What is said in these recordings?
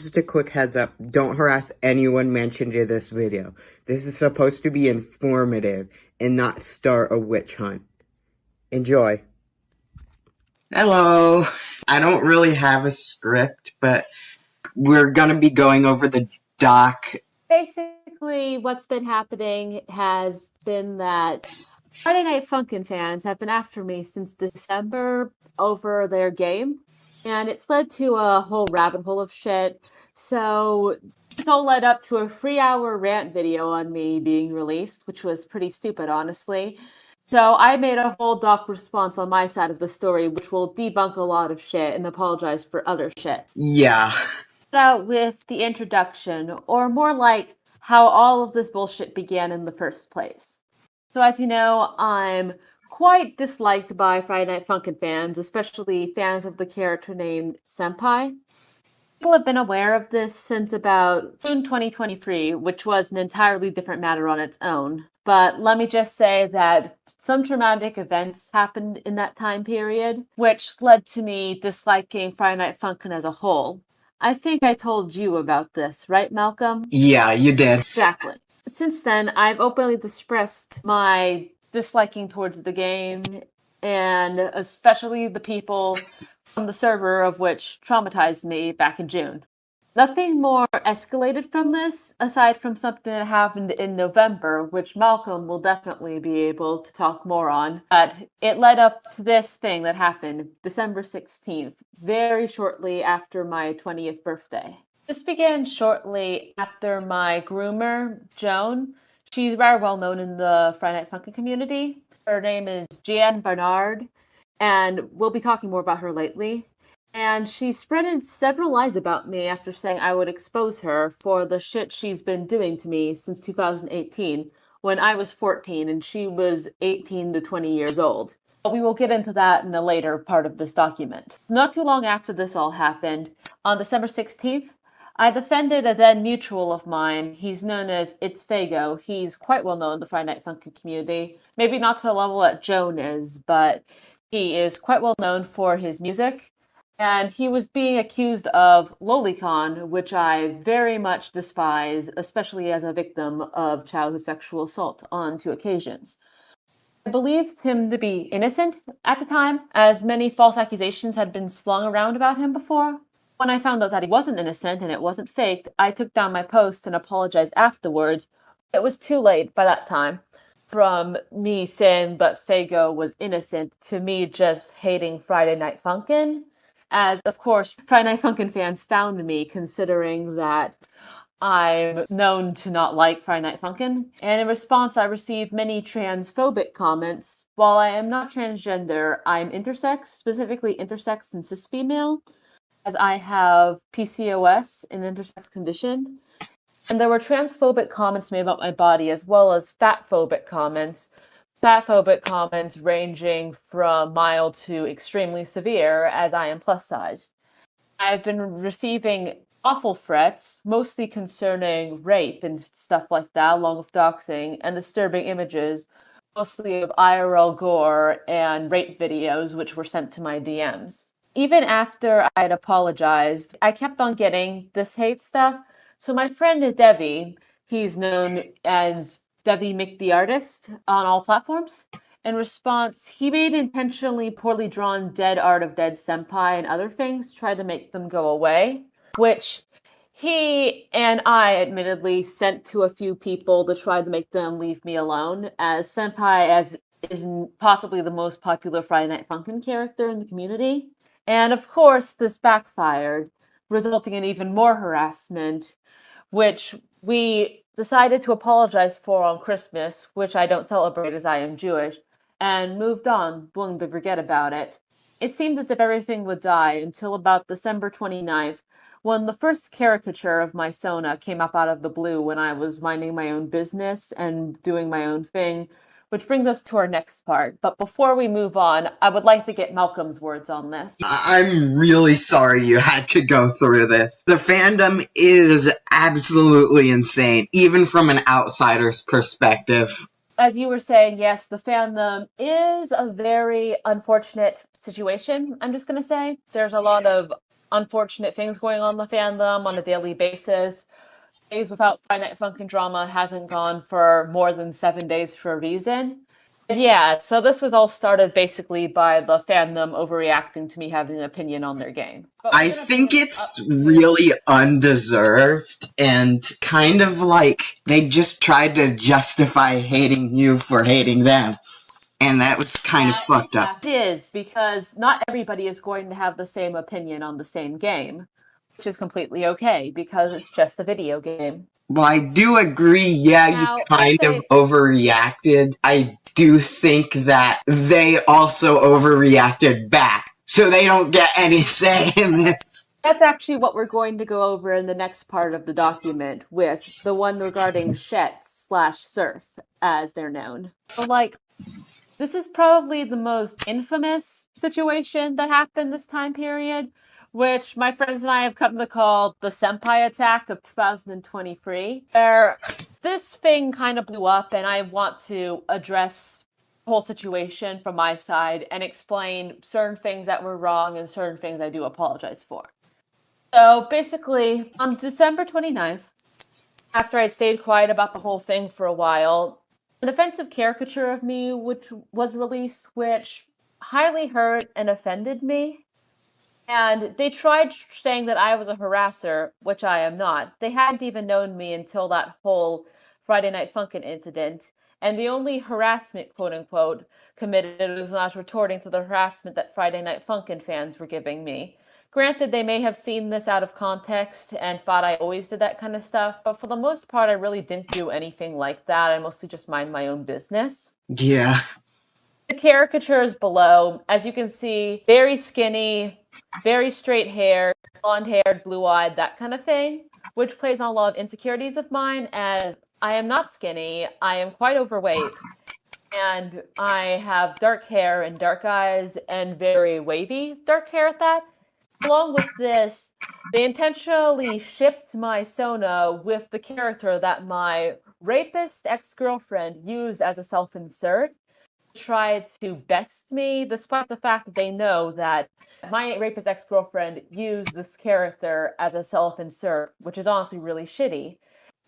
Just a quick heads up, don't harass anyone mentioned in this video. This is supposed to be informative and not start a witch hunt. Enjoy. Hello. I don't really have a script, but we're gonna be going over the doc. Basically, what's been happening has been that Friday Night Funkin' fans have been after me since December over their game, and it's led to a whole rabbit hole of shit. So this all led up to a 3-hour rant video on me being released, which was pretty stupid, honestly. So I made a whole doc response on my side of the story, which will debunk a lot of shit and apologize for other shit. Yeah. Out with the introduction, or more like how all of this bullshit began in the first place. So as you know, I'm quite disliked by Friday Night Funkin' fans, especially fans of the character named Senpai. People have been aware of this since about June 2023, which was an entirely different matter on its own. But let me just say that some traumatic events happened in that time period, which led to me disliking Friday Night Funkin' as a whole. I think I told you about this, right, Malcolm? Yeah, you did. Exactly. Since then, I've openly expressed my disliking towards the game, and especially the people from the server of which traumatized me back in June. Nothing more escalated from this, aside from something that happened in November, which Malcolm will definitely be able to talk more on. But it led up to this thing that happened December 16th, very shortly after my 20th birthday. This began shortly after my groomer, Joan. She's very well known in the Friday Night Funkin' community. Her name is Joan Bernard, and we'll be talking more about her lately. And she spreaded several lies about me after saying I would expose her for the shit she's been doing to me since 2018, when I was 14 and she was 18 to 20 years old. But we will get into that in a later part of this document. Not too long after this all happened, on December 16th, I defended a then mutual of mine. He's known as It's Fago. He's quite well known in the Friday Night Funkin' community. Maybe not to the level that Joan is, but he is quite well known for his music. And he was being accused of lolicon, which I very much despise, especially as a victim of childhood sexual assault on 2 occasions. I believed him to be innocent at the time, as many false accusations had been slung around about him before. When I found out that he wasn't innocent and it wasn't faked, I took down my post and apologized afterwards. It was too late by that time. From me saying that Fago was innocent to me just hating Friday Night Funkin'. As, of course, Friday Night Funkin' fans found me, considering that I'm known to not like Friday Night Funkin'. And in response, I received many transphobic comments. While I am not transgender, I'm intersex, specifically intersex and cis female, as I have PCOS, an intersex condition. And there were transphobic comments made about my body, as well as fatphobic comments. Fatphobic comments ranging from mild to extremely severe, as I am plus-sized. I've been receiving awful threats, mostly concerning rape and stuff like that, along with doxing, and disturbing images, mostly of IRL gore and rape videos, which were sent to my DMs. Even after I had apologized, I kept on getting this hate stuff. So my friend Devi, he's known as Devi Mick the Artist on all platforms. In response, he made intentionally poorly drawn dead art of dead senpai and other things to try to make them go away, which he and I admittedly sent to a few people to try to make them leave me alone, as senpai is possibly the most popular Friday Night Funkin' character in the community. And of course, this backfired, resulting in even more harassment, which we decided to apologize for on Christmas, which I don't celebrate as I am Jewish, and moved on, willing to forget about it. It seemed as if everything would die until about December 29th, when the first caricature of my Sona came up out of the blue when I was minding my own business and doing my own thing, which brings us to our next part. But before we move on, I would like to get Malcolm's words on this. I'm really sorry you had to go through this. The fandom is absolutely insane, even from an outsider's perspective. As you were saying, yes, the fandom is a very unfortunate situation, I'm just going to say. There's a lot of unfortunate things going on in the fandom on a daily basis. Days without Friday Night Funkin' drama hasn't gone for more than 7 days for a reason. And yeah, so this was all started basically by the fandom overreacting to me having an opinion on their game. But we're I gonna bring think us it's up to really undeserved and kind of like they just tried to justify hating you for hating them. And that was kind of fucked up. It is, because not everybody is going to have the same opinion on the same game, which is completely okay because it's just a video game. Well, I do agree, yeah, you Now, kind of overreacted. I do think that they also overreacted back, so they don't get any say in this. That's actually what we're going to go over in the next part of the document, with the one regarding Shet/Surf, as they're known. So, like, this is probably the most infamous situation that happened this time period, which my friends and I have come to call the Senpai attack of 2023, where this thing kind of blew up, and I want to address the whole situation from my side and explain certain things that were wrong and certain things I do apologize for. So basically, on December 29th, after I'd stayed quiet about the whole thing for a while, an offensive caricature of me which was released, which highly hurt and offended me. And they tried saying that I was a harasser, which I am not. They hadn't even known me until that whole Friday Night Funkin' incident. And the only harassment, quote unquote, committed was when I was retorting to the harassment that Friday Night Funkin' fans were giving me. Granted, they may have seen this out of context and thought I always did that kind of stuff, but for the most part, I really didn't do anything like that. I mostly just mind my own business. Yeah. The caricatures below, as you can see, very skinny, very straight hair, blonde-haired, blue-eyed, that kind of thing, which plays on a lot of insecurities of mine, as I am not skinny, I am quite overweight, and I have dark hair and dark eyes and very wavy dark hair at that. Along with this, they intentionally shipped my Sona with the character that my rapist ex-girlfriend used as a self-insert, try to best me, despite the fact that they know that my rapist ex-girlfriend used this character as a self-insert, which is honestly really shitty.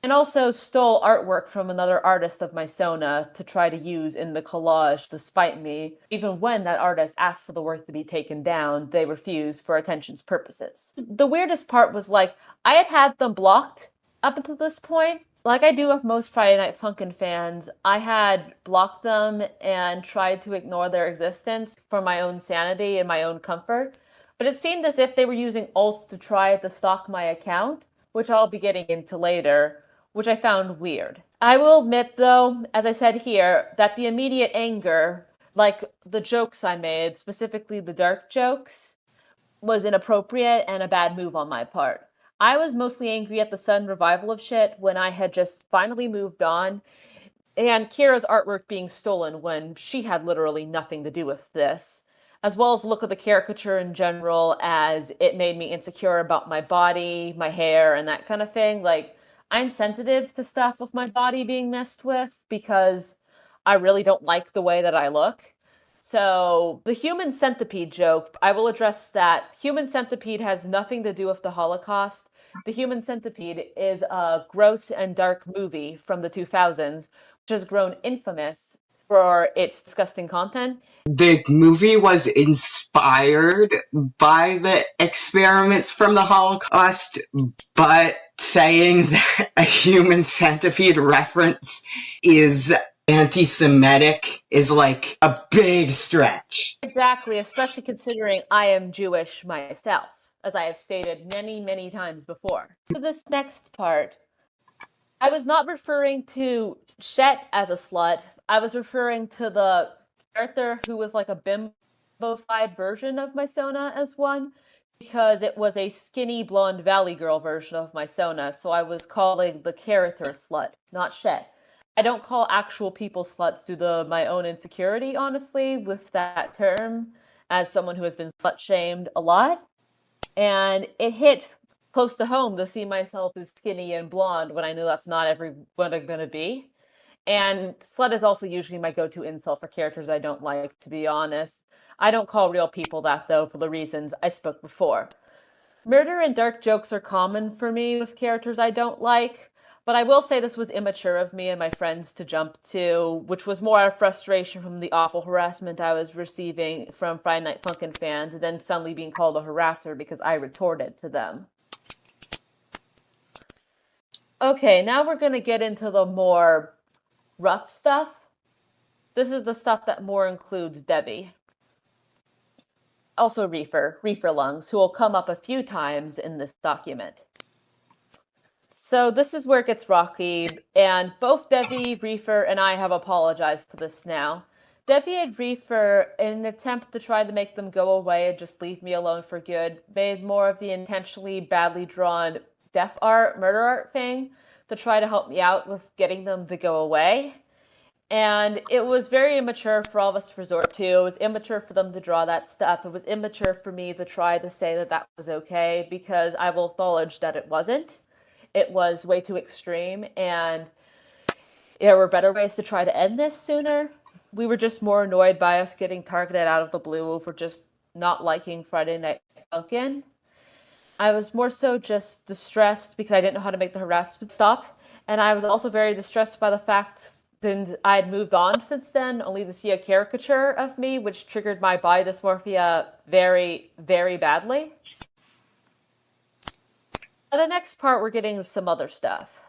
And also stole artwork from another artist of my Sona to try to use in the collage, despite me. Even when that artist asked for the work to be taken down, they refused for attention's purposes. The weirdest part was, like, I had them blocked up until this point. Like I do with most Friday Night Funkin' fans, I had blocked them and tried to ignore their existence for my own sanity and my own comfort. But it seemed as if they were using ults to try to stalk my account, which I'll be getting into later, which I found weird. I will admit, though, as I said here, that the immediate anger, like the jokes I made, specifically the dark jokes, was inappropriate and a bad move on my part. I was mostly angry at the sudden revival of shit when I had just finally moved on, and Kira's artwork being stolen when she had literally nothing to do with this, as well as the look of the caricature in general, as it made me insecure about my body, my hair, and that kind of thing. Like, I'm sensitive to stuff with my body being messed with because I really don't like the way that I look. So, the human centipede joke, I will address that. Human centipede has nothing to do with the Holocaust. The Human Centipede is a gross and dark movie from the 2000s, which has grown infamous for its disgusting content. The movie was inspired by the experiments from the Holocaust, but saying that a human centipede reference is anti-Semitic is like a big stretch. Exactly, especially considering I am Jewish myself, as I have stated many, many times before. So this next part, I was not referring to Shet as a slut. I was referring to the character who was like a bimbofied version of my Sona as one, because it was a skinny blonde valley girl version of my Sona, so I was calling the character slut, not Shet. I don't call actual people sluts due to my own insecurity, honestly, with that term, as someone who has been slut shamed a lot. And it hit close to home to see myself as skinny and blonde when I knew that's not everyone I'm gonna be. And slut is also usually my go-to insult for characters I don't like, to be honest. I don't call real people that, though, for the reasons I spoke before. Murder and dark jokes are common for me with characters I don't like, but I will say this was immature of me and my friends to jump to, which was more out of frustration from the awful harassment I was receiving from Friday Night Funkin' fans, and then suddenly being called a harasser because I retorted to them. Okay, now we're gonna get into the more rough stuff. This is the stuff that more includes Debbie. Also Reefer Lungs, who will come up a few times in this document. So this is where it gets rocky, and both Debbie, Reefer, and I have apologized for this now. Debbie and Reefer, in an attempt to try to make them go away and just leave me alone for good, made more of the intentionally badly drawn death art, murder art thing to try to help me out with getting them to go away. And it was very immature for all of us to resort to. It was immature for them to draw that stuff. It was immature for me to try to say that that was okay, because I will acknowledge that it wasn't. It was way too extreme, and there were better ways to try to end this sooner. We were just more annoyed by us getting targeted out of the blue for just not liking Friday Night Funkin'. I was more so just distressed because I didn't know how to make the harassment stop, and I was also very distressed by the fact that I had moved on since then, only to see a caricature of me, which triggered my body dysmorphia very, very badly. The next part, we're getting some other stuff.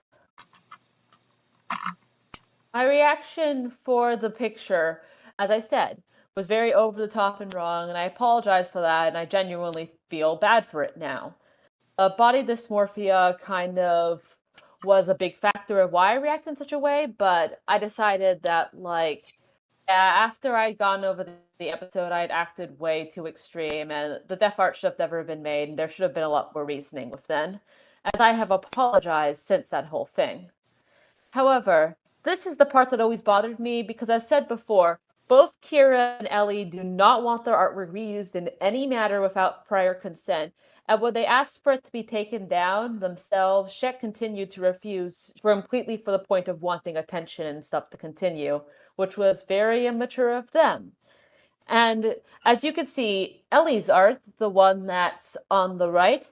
My reaction for the picture, as I said, was very over the top and wrong, and I apologize for that, and I genuinely feel bad for it now. Body dysmorphia kind of was a big factor of why I reacted in such a way, but I decided that, like, after I'd gone over the episode, I'd acted way too extreme, and the death art should have never been made, and there should have been a lot more reasoning with then, as I have apologized since that whole thing. However, this is the part that always bothered me because, as said before, both Kira and Ellie do not want their artwork reused in any manner without prior consent, and when they asked for it to be taken down themselves, Shek continued to refuse completely for the point of wanting attention and stuff to continue, which was very immature of them. And as you can see, Ellie's art, the one that's on the right,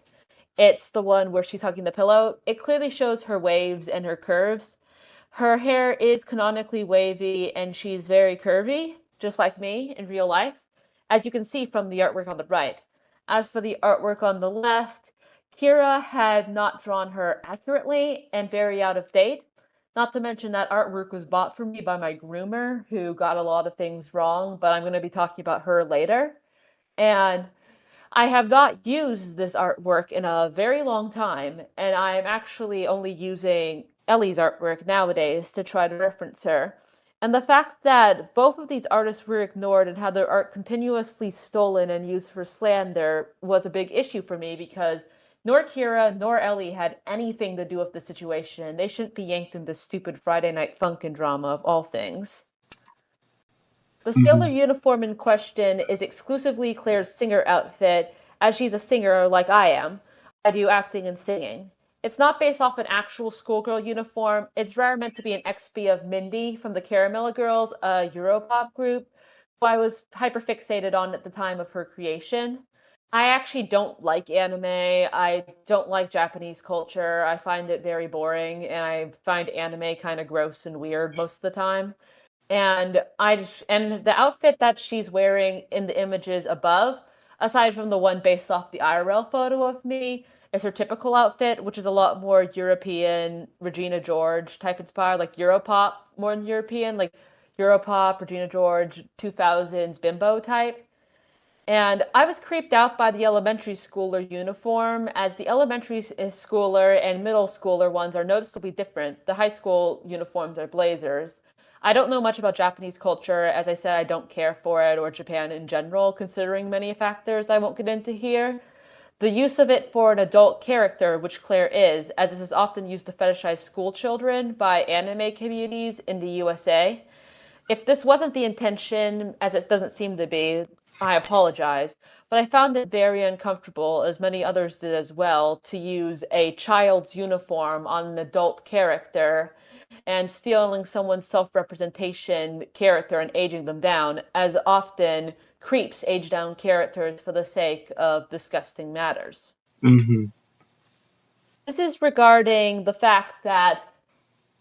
it's the one where she's hugging the pillow, it clearly shows her waves and her curves. Her hair is canonically wavy and she's very curvy, just like me in real life, as you can see from the artwork on the right. As for the artwork on the left, Kira had not drawn her accurately and very out of date. Not to mention that artwork was bought for me by my groomer, who got a lot of things wrong, but I'm going to be talking about her later. And I have not used this artwork in a very long time, and I'm actually only using Ellie's artwork nowadays to try to reference her. And the fact that both of these artists were ignored and had their art continuously stolen and used for slander was a big issue for me, because nor Kira nor Ellie had anything to do with the situation. They shouldn't be yanked into stupid Friday Night Funkin' drama of all things. The sailor uniform in question is exclusively Claire's singer outfit, as she's a singer like I am. I do acting and singing. It's not based off an actual schoolgirl uniform. It's rather meant to be an XP of Mindy from the Caramella Girls, a Europop group, who I was hyperfixated on at the time of her creation. I actually don't like anime. I don't like Japanese culture. I find it very boring, and I find anime kind of gross and weird most of the time. And the outfit that she's wearing in the images above, aside from the one based off the IRL photo of me, is her typical outfit, which is a lot more European, Regina George type inspired, like Europop more than European, like Europop, Regina George, 2000s bimbo type. And I was creeped out by the elementary schooler uniform, as the elementary schooler and middle schooler ones are noticeably different. The high school uniforms are blazers. I don't know much about Japanese culture. As I said, I don't care for it, or Japan in general, considering many factors I won't get into here. The use of it for an adult character, which Claire is, as this is often used to fetishize school children by anime communities in the USA. If this wasn't the intention, as it doesn't seem to be, I apologize. But I found it very uncomfortable, as many others did as well, to use a child's uniform on an adult character and stealing someone's self-representation character and aging them down, as often creeps age down characters for the sake of disgusting matters. Mm-hmm. This is regarding the fact that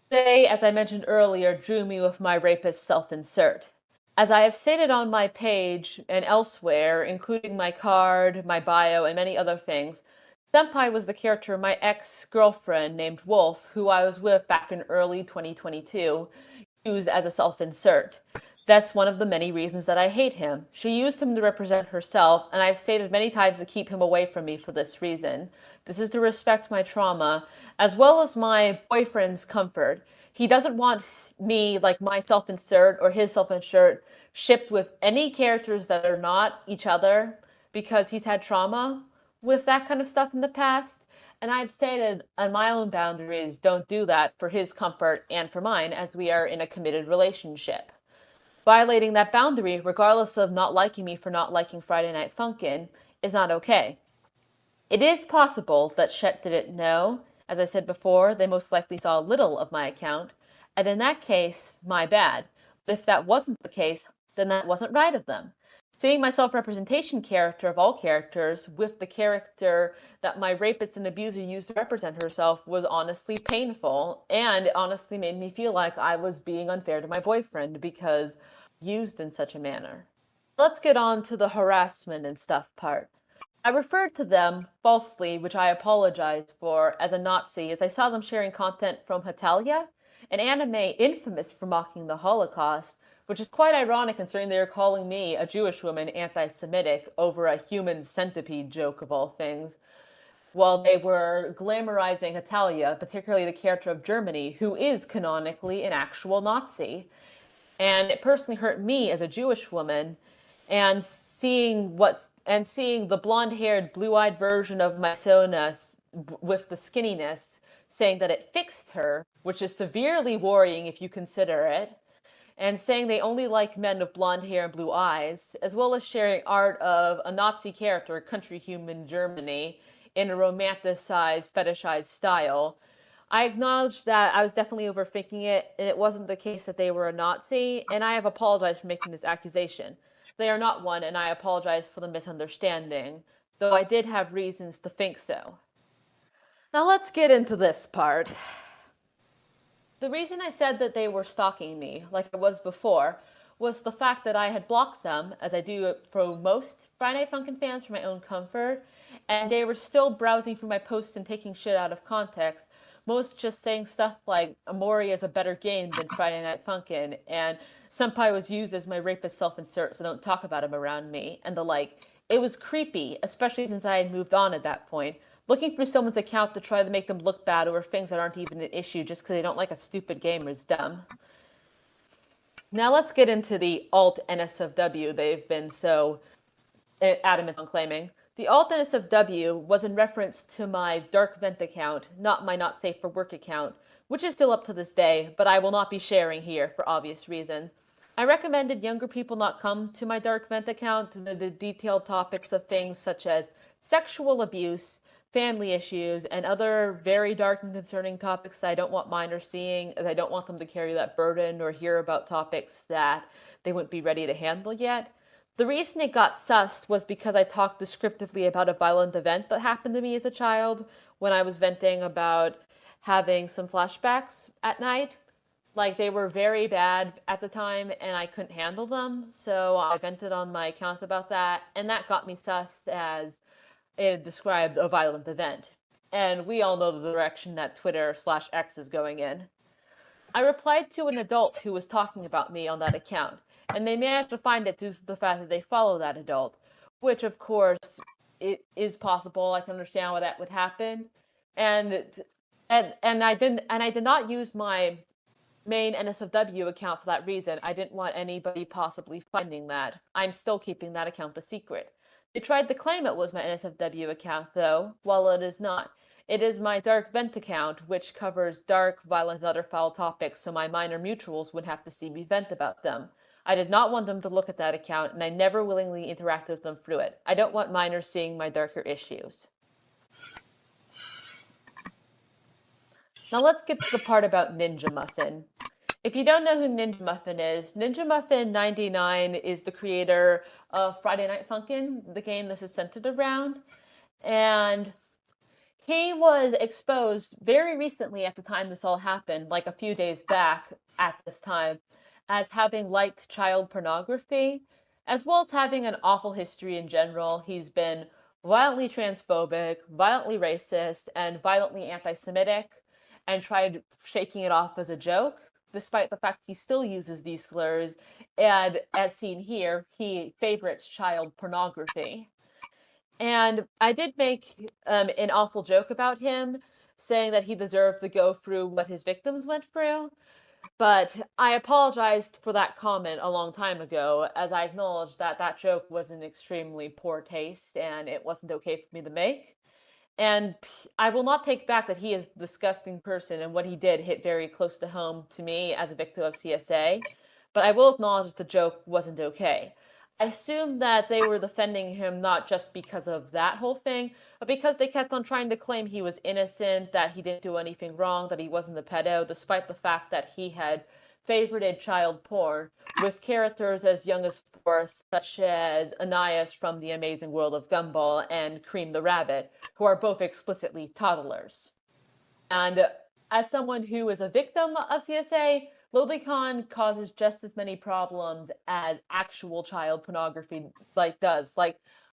they, as I mentioned earlier, drew me with my rapist self-insert. As I have stated on my page and elsewhere, including my card, my bio, and many other things, Senpai was the character my ex-girlfriend named Wolf, who I was with back in early 2022, used as a self-insert. That's one of the many reasons that I hate him. She used him to represent herself, and I've stated many times to keep him away from me for this reason. This is to respect my trauma, as well as my boyfriend's comfort. He doesn't want me, like my self-insert or his self-insert, shipped with any characters that are not each other, because he's had trauma with that kind of stuff in the past. And I've stated on my own boundaries, don't do that for his comfort and for mine, as we are in a committed relationship. Violating that boundary, regardless of not liking me for not liking Friday Night Funkin', is not okay. It is possible that Chet didn't know. As I said before, they most likely saw little of my account, and in that case, my bad. But if that wasn't the case, then that wasn't right of them. Seeing my self-representation character of all characters with the character that my rapist and abuser used to represent herself was honestly painful, and it honestly made me feel like I was being unfair to my boyfriend because used in such a manner. Let's get on to the harassment and stuff part. I referred to them falsely, which I apologize for, as a Nazi, as I saw them sharing content from Hatalia, an anime infamous for mocking the Holocaust, which is quite ironic considering they are calling me, a Jewish woman, anti-Semitic over a human centipede joke of all things, while they were glamorizing Hatalia, particularly the character of Germany, who is canonically an actual Nazi. And it personally hurt me as a Jewish woman, and seeing the blonde-haired, blue-eyed version of my Sona with the skinniness saying that it fixed her, which is severely worrying if you consider it, and saying they only like men with blonde hair and blue eyes, as well as sharing art of a Nazi character, country human Germany, in a romanticized, fetishized style. I acknowledge that I was definitely overthinking it, and it wasn't the case that they were a Nazi, and I have apologized for making this accusation. They are not one, and I apologize for the misunderstanding, though I did have reasons to think so. Now let's get into this part. The reason I said that they were stalking me, like I was before, was the fact that I had blocked them, as I do for most Friday Night Funkin' fans for my own comfort, and they were still browsing through my posts and taking shit out of context, most just saying stuff like Amori is a better game than Friday Night Funkin', and Senpai was used as my rapist self-insert, so don't talk about him around me, and the like. It was creepy, especially since I had moved on at that point. Looking through someone's account to try to make them look bad over things that aren't even an issue just because they don't like a stupid gamer is dumb. Now let's get into the alt NSFW they've been so adamant on claiming. The alt NSFW was in reference to my Dark Vent account, not my Not Safe for Work account, which is still up to this day, but I will not be sharing here for obvious reasons. I recommended younger people not come to my Dark Vent account to the detailed topics of things such as sexual abuse, family issues, and other very dark and concerning topics that I don't want minors seeing, as I don't want them to carry that burden or hear about topics that they wouldn't be ready to handle yet. The reason it got sussed was because I talked descriptively about a violent event that happened to me as a child when I was venting about having some flashbacks at night. Like, they were very bad at the time and I couldn't handle them, so I vented on my account about that, and that got me sussed as it described a violent event. And we all know the direction that Twitter/X is going in. I replied to an adult who was talking about me on that account, and they managed to find it due to the fact that they follow that adult, which of course it is possible. I can understand why that would happen, and I did not use my main NSFW account for that reason. I didn't want anybody possibly finding that. I'm still keeping that account a secret. They tried to claim it was my NSFW account, though, while it is not. It is my Dark Vent account, which covers dark, violent, and other foul topics, so my minor mutuals would have to see me vent about them. I did not want them to look at that account, and I never willingly interacted with them through it. I don't want minors seeing my darker issues. Now let's get to the part about Ninja Muffin. If you don't know who Ninja Muffin is, Ninja Muffin 99 is the creator of Friday Night Funkin', the game this is centered around. And He was exposed very recently at the time this all happened, like a few days back at this time, as having liked child pornography, as well as having an awful history in general. He's been violently transphobic, violently racist, and violently anti Semitic, and tried shaking it off as a joke, despite the fact he still uses these slurs. And as seen here, he favorites child pornography. And I did make an awful joke about him, saying that he deserved to go through what his victims went through. But I apologized for that comment a long time ago, as I acknowledged that that joke was in extremely poor taste and it wasn't okay for me to make. And I will not take back that he is a disgusting person and what he did hit very close to home to me as a victim of CSA. But I will acknowledge that the joke wasn't okay. I assume that they were defending him not just because of that whole thing, but because they kept on trying to claim he was innocent, that he didn't do anything wrong, that he wasn't a pedo, despite the fact that he had favorited child porn with characters as young as 4, such as Anais from The Amazing World of Gumball and Cream the Rabbit, who are both explicitly toddlers. And as someone who is a victim of CSA, Lolicon causes just as many problems as actual child pornography does.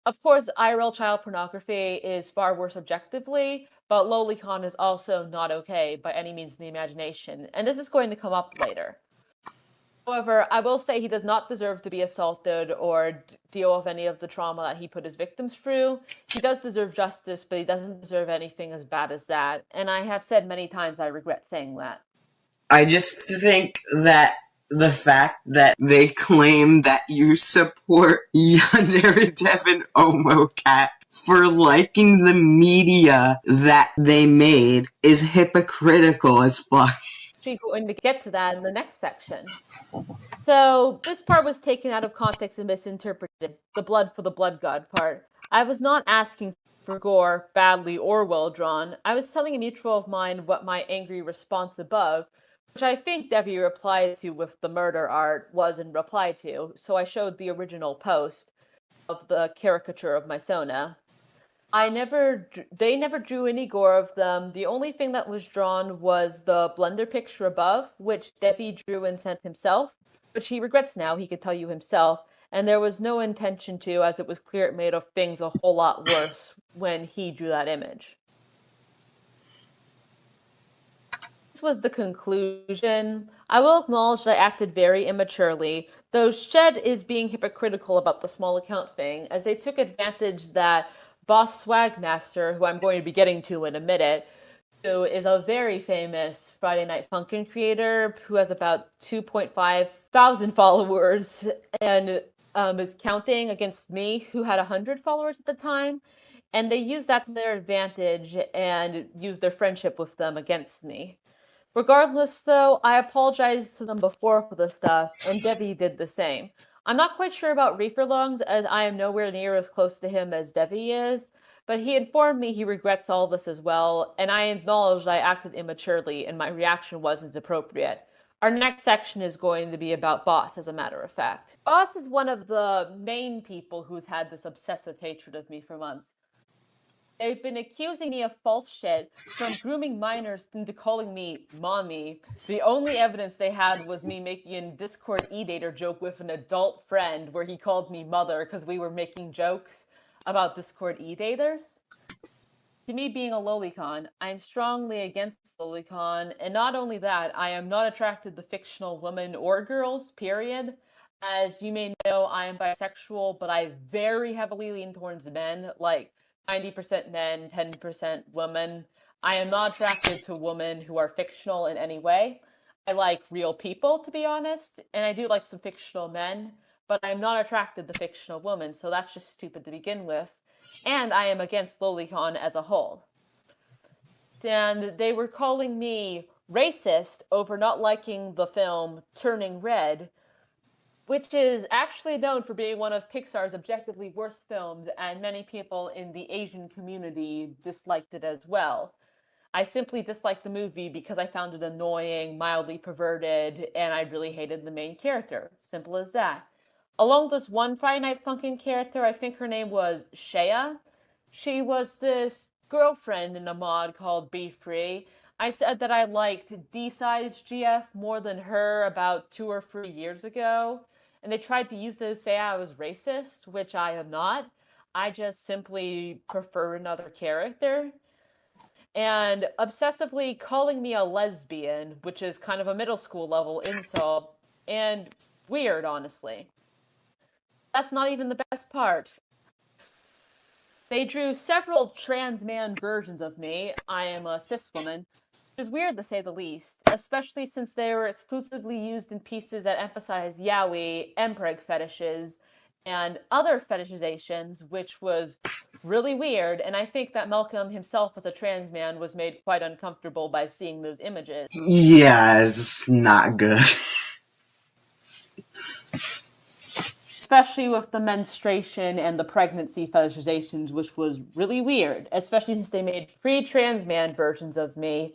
Of course, IRL child pornography is far worse objectively, but Lolicon is also not okay by any means in the imagination, and this is going to come up later. However, I will say he does not deserve to be assaulted or deal with any of the trauma that he put his victims through. He does deserve justice, but he doesn't deserve anything as bad as that. And I have said many times I regret saying that. I just think that the fact that they claim that you support Yandere Devon Omocat for liking the media that they made is hypocritical as fuck. We're going to get to that in the next section. So this part was taken out of context and misinterpreted. The blood for the blood god part. I was not asking for gore, badly or well drawn. I was telling a mutual of mine what my angry response above, which I think Debbie replied to with the murder art, was in reply to, so I showed the original post of the caricature of my Sona. They never drew any gore of them. The only thing that was drawn was the Blender picture above, which Debbie drew and sent himself, which he regrets now, he could tell you himself, and there was no intention to, as it was clear it made things a whole lot worse when he drew that image. This was the conclusion. I will acknowledge that I acted very immaturely, though Shed is being hypocritical about the small account thing, as they took advantage that Boss Swagmaster, who I'm going to be getting to in a minute, who is a very famous Friday Night Funkin' creator who has about 2.5 thousand followers and is counting against me, who had 100 followers at the time. And they used that to their advantage and used their friendship with them against me. Regardless, though, I apologized to them before for the stuff, and Debbie did the same. I'm not quite sure about Reefer Lungs, as I am nowhere near as close to him as Debbie is, but he informed me he regrets all this as well, and I acknowledged I acted immaturely and my reaction wasn't appropriate. Our next section is going to be about Boss, as a matter of fact. Boss is one of the main people who's had this obsessive hatred of me for months. They've been accusing me of false shit, from grooming minors into calling me mommy. The only evidence they had was me making a Discord e-dater joke with an adult friend where he called me mother because we were making jokes about Discord e-daters. To me being a lolicon, I am strongly against lolicon, and not only that, I am not attracted to fictional women or girls, period. As you may know, I am bisexual, but I very heavily lean towards men, like 90% men, 10% women. I am not attracted to women who are fictional in any way. I like real people, to be honest, and I do like some fictional men, but I'm not attracted to fictional women, so that's just stupid to begin with. And I am against lolicon as a whole. And they were calling me racist over not liking the film Turning Red, which is actually known for being one of Pixar's objectively worst films, and many people in the Asian community disliked it as well. I simply disliked the movie because I found it annoying, mildly perverted, and I really hated the main character. Simple as that. Along with this one Friday Night Funkin' character, I think her name was Shea. She was this girlfriend in a mod called Be Free. I said that I liked D-Size GF more than her about 2 or 3 years ago, and they tried to use it to say I was racist, which I am not. I just simply prefer another character. And obsessively calling me a lesbian, which is kind of a middle school level insult, and weird, honestly. That's not even the best part. They drew several trans man versions of me. I am a cis woman, which is weird to say the least, especially since they were exclusively used in pieces that emphasize yaoi, empreg fetishes, and other fetishizations, which was really weird, and I think that Malcolm himself as a trans man was made quite uncomfortable by seeing those images. Yeah, it's not good. Especially with the menstruation and the pregnancy fetishizations, which was really weird, especially since they made pre-trans man versions of me,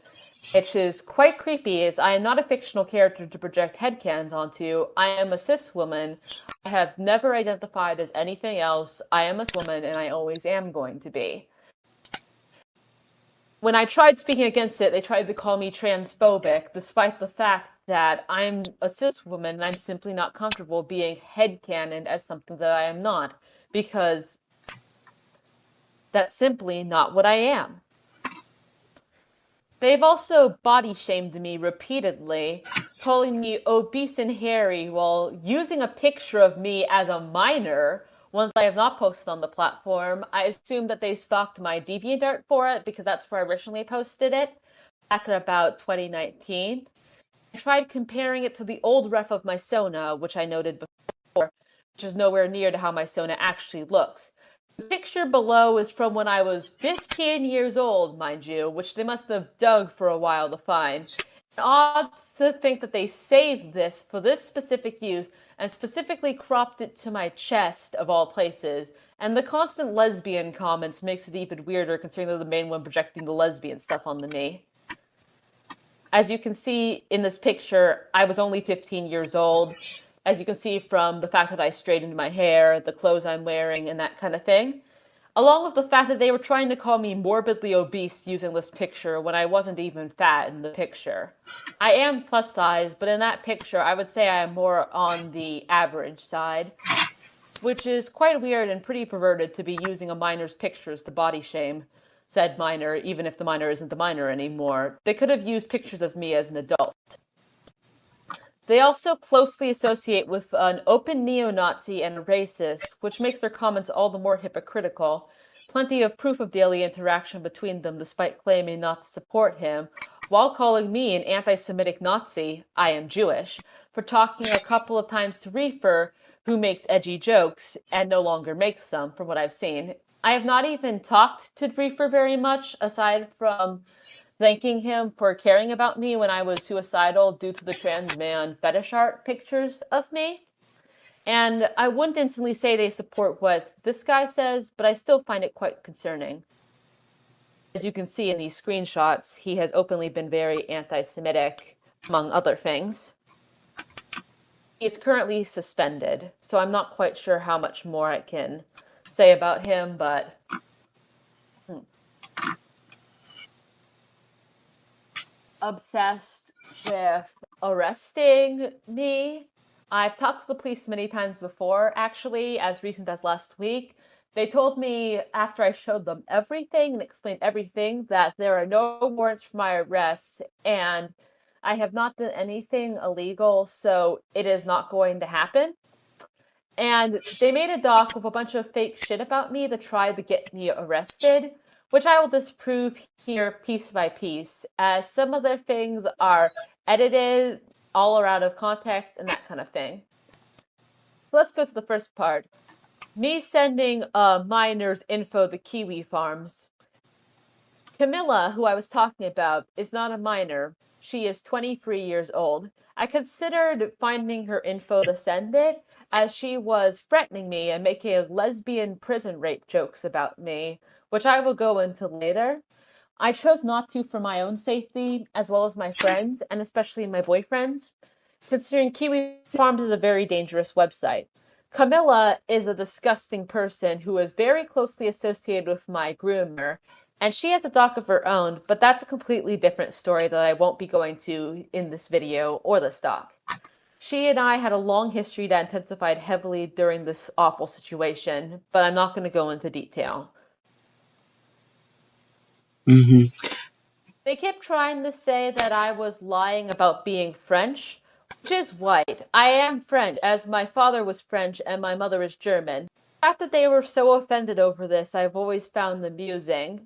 which is quite creepy, as I am not a fictional character to project headcanons onto. I am a cis woman. I have never identified as anything else. I am a cis woman, and I always am going to be. When I tried speaking against it, they tried to call me transphobic, despite the fact that I'm a cis woman and I'm simply not comfortable being headcanoned as something that I am not, because that's simply not what I am. They've also body shamed me repeatedly, calling me obese and hairy while using a picture of me as a minor. Once I have not posted on the platform, I assume that they stalked my DeviantArt for it because that's where I originally posted it, back in about 2019. I tried comparing it to the old ref of my Sona, which I noted before, which is nowhere near to how my Sona actually looks. The picture below is from when I was 15 years old, mind you, which they must have dug for a while to find. It's odd to think that they saved this for this specific use and specifically cropped it to my chest, of all places. And the constant lesbian comments makes it even weirder, considering they're the main one projecting the lesbian stuff onto me. As you can see in this picture, I was only 15 years old. As you can see from the fact that I straightened my hair, the clothes I'm wearing, and that kind of thing. Along with the fact that they were trying to call me morbidly obese using this picture when I wasn't even fat in the picture. I am plus size, but in that picture, I would say I am more on the average side, which is quite weird and pretty perverted to be using a minor's pictures to body shame said minor, even if the minor isn't the minor anymore. They could have used pictures of me as an adult. They also closely associate with an open neo-Nazi and a racist, which makes their comments all the more hypocritical. Plenty of proof of daily interaction between them, despite claiming not to support him, while calling me an anti-Semitic Nazi, I am Jewish, for talking a couple of times to Reefer, who makes edgy jokes, and no longer makes them, from what I've seen. I have not even talked to Reefer very much, aside from thanking him for caring about me when I was suicidal due to the trans man fetish art pictures of me. And I wouldn't instantly say they support what this guy says, but I still find it quite concerning. As you can see in these screenshots, he has openly been very anti-Semitic, among other things. He is currently suspended, so I'm not quite sure how much more I can say about him, but obsessed with arresting me. I've talked to the police many times before, actually, as recent as last week. They told me after I showed them everything and explained everything that there are no warrants for my arrest and I have not done anything illegal, so it is not going to happen. And they made a doc with a bunch of fake shit about me to try to get me arrested, which I will disprove here piece by piece, as some of their things are edited, all are out of context, and that kind of thing. So let's go to the first part. Me sending miners info to Kiwi Farms. Camilla, who I was talking about, is not a minor. She is 23 years old. I considered finding her info to send it, as she was threatening me and making lesbian prison rape jokes about me, which I will go into later. I chose not to for my own safety, as well as my friends, and especially my boyfriend's, considering Kiwi Farms is a very dangerous website. Camilla is a disgusting person who is very closely associated with my groomer, And she has a doc of her own, but that's a completely different story that I won't be going to in this video or this doc. She and I had a long history that intensified heavily during this awful situation, but I'm not going to go into detail. Mm-hmm. They kept trying to say that I was lying about being French, which is white. I am French, as my father was French and my mother is German. The fact that they were so offended over this, I've always found amusing,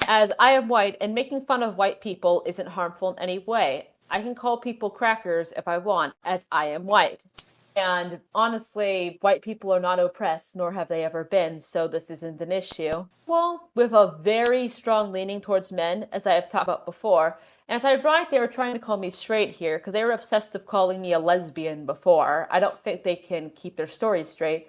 as I am white and making fun of white people isn't harmful in any way. I can call people crackers if I want, as I am white. And honestly, white people are not oppressed, nor have they ever been, so this isn't an issue. Well, with a very strong leaning towards men, as I have talked about before, and it's ironic they were trying to call me straight here, because they were obsessed with calling me a lesbian before. I don't think they can keep their story straight.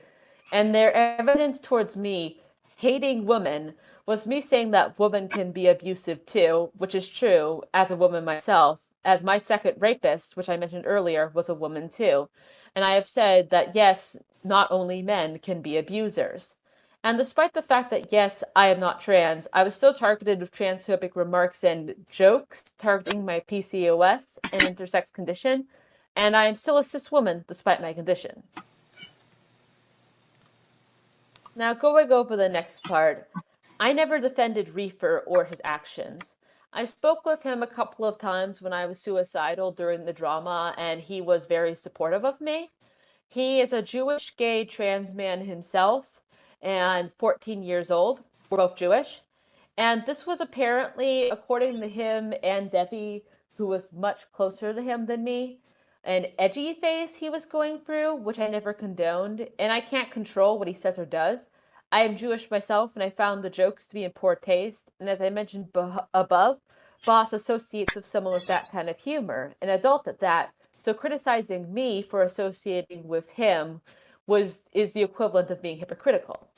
And their evidence towards me hating women was me saying that women can be abusive too, which is true as a woman myself, as my second rapist, which I mentioned earlier, was a woman too. And I have said that yes, not only men can be abusers. And despite the fact that yes, I am not trans, I was still targeted with transphobic remarks and jokes targeting my PCOS and intersex condition, and I am still a cis woman despite my condition. Now, going over the next part, I never defended Reefer or his actions. I spoke with him a couple of times when I was suicidal during the drama, and he was very supportive of me. He is a Jewish gay trans man himself and 14 years old. We're both Jewish. And this was apparently, according to him and Devi, who was much closer to him than me, an edgy phase he was going through, which I never condoned, and I can't control what he says or does. I am Jewish myself, and I found the jokes to be in poor taste, and as I mentioned above, Boss associates with someone with that kind of humor, an adult at that, so criticizing me for associating with him is the equivalent of being hypocritical.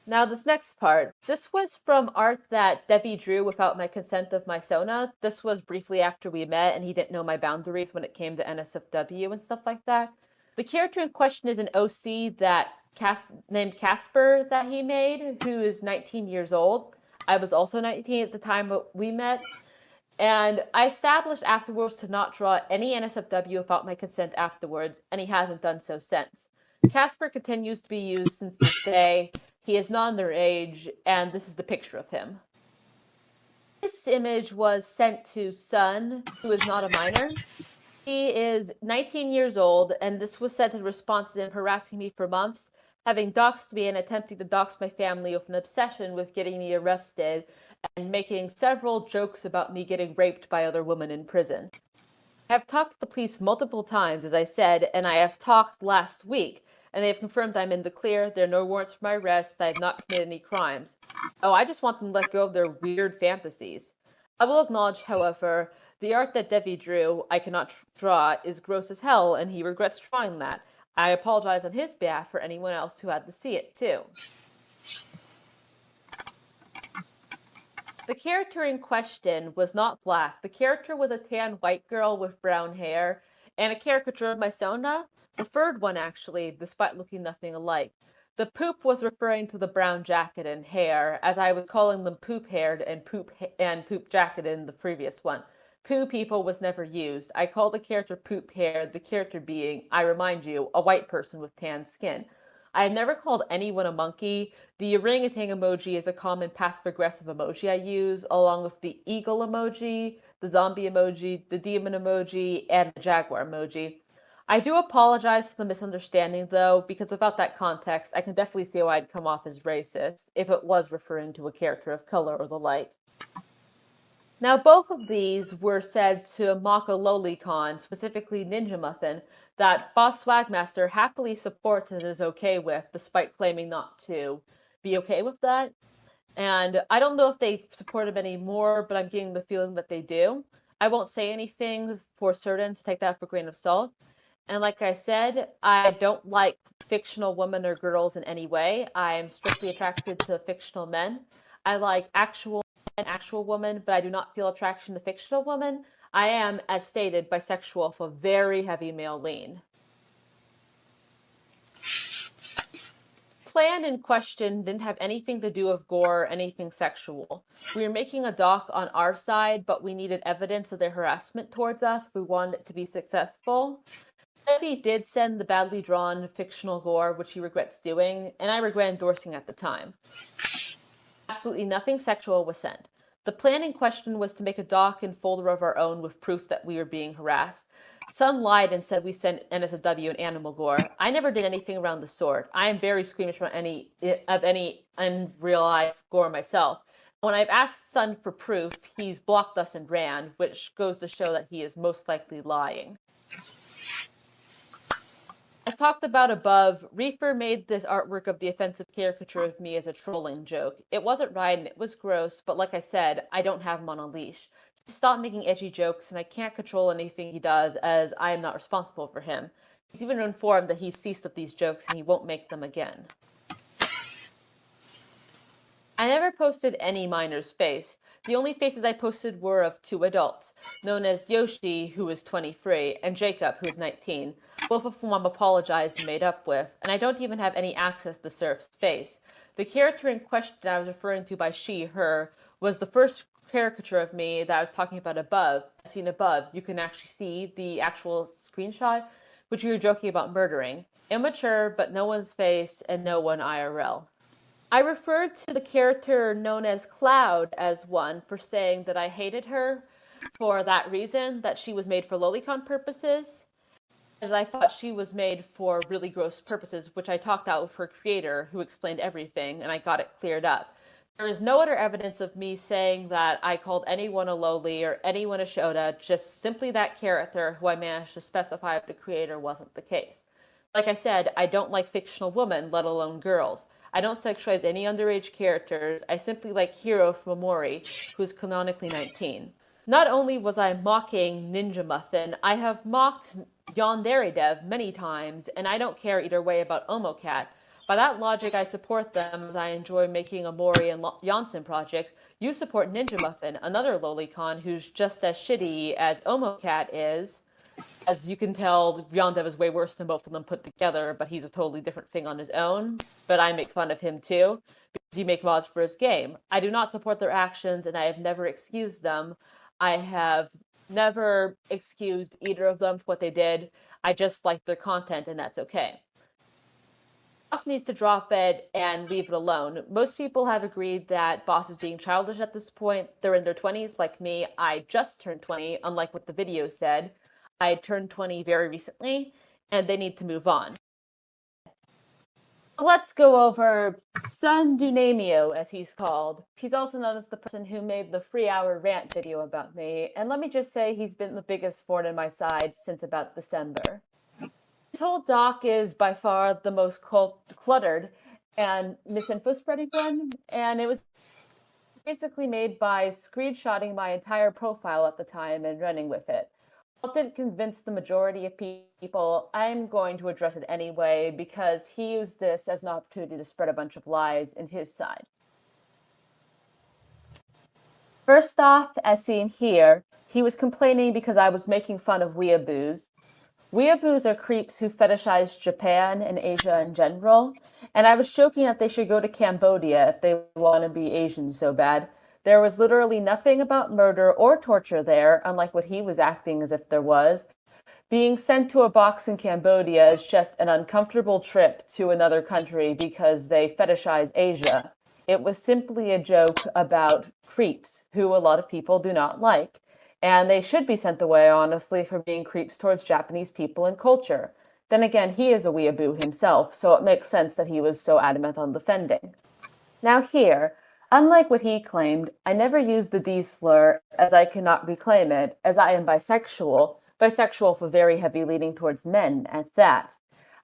Now, this next part, this was from art that Devi drew without my consent of my Sona. This was briefly after we met, and he didn't know my boundaries when it came to NSFW and stuff like that. The character in question is an OC named Casper that he made, who is 19 years old. I was also 19 at the time we met. And I established afterwards to not draw any NSFW without my consent afterwards, and he hasn't done so since. Casper continues to be used since this day. He is not underage, and this is the picture of him. This image was sent to Sun, who is not a minor. He is 19 years old, and this was sent in response to him harassing me for months, having doxed me and attempting to dox my family with an obsession with getting me arrested, and making several jokes about me getting raped by other women in prison. I have talked to the police multiple times, as I said, and I have talked last week, and they have confirmed I'm in the clear, there are no warrants for my arrest, I have not committed any crimes. Oh, I just want them to let go of their weird fantasies. I will acknowledge, however, the art that Devi drew, I cannot draw, is gross as hell, and he regrets drawing that. I apologize on his behalf for anyone else who had to see it, too. The character in question was not black. The character was a tan white girl with brown hair, and a caricature of my Sona, the third one actually, despite looking nothing alike. The poop was referring to the brown jacket and hair, as I was calling them poop-haired and poop-jacketed in the previous one. Poo people was never used. I called the character poop-haired, the character being, I remind you, a white person with tan skin. I have never called anyone a monkey. The orangutan emoji is a common passive-aggressive emoji I use, along with the eagle emoji, the zombie emoji, the demon emoji, and the jaguar emoji. I do apologize for the misunderstanding, though, because without that context, I can definitely see how I'd come off as racist if it was referring to a character of color or the like. Now, both of these were said to mock a lolicon, specifically Ninja Muffin, that Boss Swagmaster happily supports and is okay with, despite claiming not to be okay with that. And I don't know if they support him anymore, but I'm getting the feeling that they do. I won't say anything for certain, so take that for a grain of salt. And like I said, I don't like fictional women or girls in any way. I am strictly attracted to fictional men. I like actual women, but I do not feel attraction to fictional women. I am, as stated, bisexual with a very heavy male lean. plan in question didn't have anything to do with gore or anything sexual. We were making a doc on our side, but we needed evidence of their harassment towards us if we wanted it to be successful. Debbie did send the badly drawn fictional gore, which he regrets doing, and I regret endorsing at the time. Absolutely nothing sexual was sent. The plan in question was to make a doc and folder of our own with proof that we were being harassed. Sun lied and said we sent NSFW and animal gore. I never did anything around the sort. I am very squeamish about any in real life gore myself. When I've asked Sun for proof, he's blocked us and ran, which goes to show that he is most likely lying. As talked about above, Reefer made this artwork of the offensive caricature of me as a trolling joke. It wasn't right and it was gross, but like I said, I don't have him on a leash. He stopped making edgy jokes and I can't control anything he does as I am not responsible for him. He's even informed that he's ceased with these jokes and he won't make them again. I never posted any minor's face. The only faces I posted were of two adults, known as Yoshi, who is 23, and Jacob, who is 19, both of whom I've apologized and made up with, and I don't even have any access to Surf's face. The character in question that I was referring to by she, her, was the first caricature of me that I was talking about above. As seen above, you can actually see the actual screenshot, which you were joking about murdering. Immature, but no one's face, and no one IRL. I referred to the character known as Cloud as one for saying that I hated her for that reason, that she was made for lolicon purposes, and I thought she was made for really gross purposes, which I talked out with her creator, who explained everything, and I got it cleared up. There is no other evidence of me saying that I called anyone a loli or anyone a shota, just simply that character who I managed to specify if the creator wasn't the case. Like I said, I don't like fictional women, let alone girls. I don't sexualize any underage characters. I simply like Hiro from Amori, who's canonically 19. Not only was I mocking Ninja Muffin, I have mocked Yandere many times, and I don't care either way about Omocat. By that logic, I support them as I enjoy making Amori and Janssen projects. You support Ninja Muffin, another lolicon who's just as shitty as Omocat is. As you can tell, Yondev is way worse than both of them put together, but he's a totally different thing on his own. But I make fun of him too, because you make mods for his game. I do not support their actions, and I have never excused them. I have never excused either of them for what they did. I just like their content, and that's okay. Boss needs to drop it and leave it alone. Most people have agreed that Boss is being childish at this point. They're in their 20s, like me. I just turned 20, unlike what the video said. I turned 20 very recently, and they need to move on. Let's go over Son Daenumao, as he's called. He's also known as the person who made the 3-hour rant video about me, and let me just say he's been the biggest thorn in my side since about December. His whole doc is by far the most cluttered and misinfo spreading one, and it was basically made by screenshotting my entire profile at the time and running with it. While it didn't convince the majority of people, I'm going to address it anyway because he used this as an opportunity to spread a bunch of lies in his side. First off, as seen here, he was complaining because I was making fun of weeaboos. Weeaboos are creeps who fetishize Japan and Asia in general, and I was joking that they should go to Cambodia if they want to be Asian so bad. There was literally nothing about murder or torture there, unlike what he was acting as if there was. Being sent to a box in Cambodia is just an uncomfortable trip to another country because they fetishize Asia. It was simply a joke about creeps, who a lot of people do not like. And they should be sent away, honestly, for being creeps towards Japanese people and culture. Then again, he is a weeaboo himself, so it makes sense that he was so adamant on defending. Now here, unlike what he claimed, I never used the D slur as I cannot reclaim it, as I am bisexual for very heavy leaning towards men at that.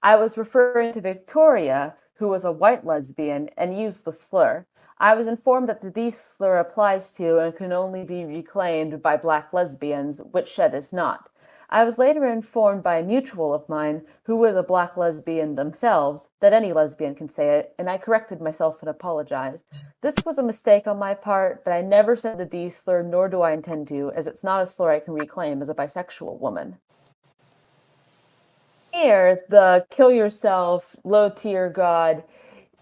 I was referring to Victoria, who was a white lesbian, and used the slur. I was informed that the D slur applies to and can only be reclaimed by black lesbians, which Shed is not. I was later informed by a mutual of mine, who was a black lesbian themselves, that any lesbian can say it, and I corrected myself and apologized. This was a mistake on my part, but I never said the D slur, nor do I intend to, as it's not a slur I can reclaim as a bisexual woman. Here, the kill yourself, low tier god,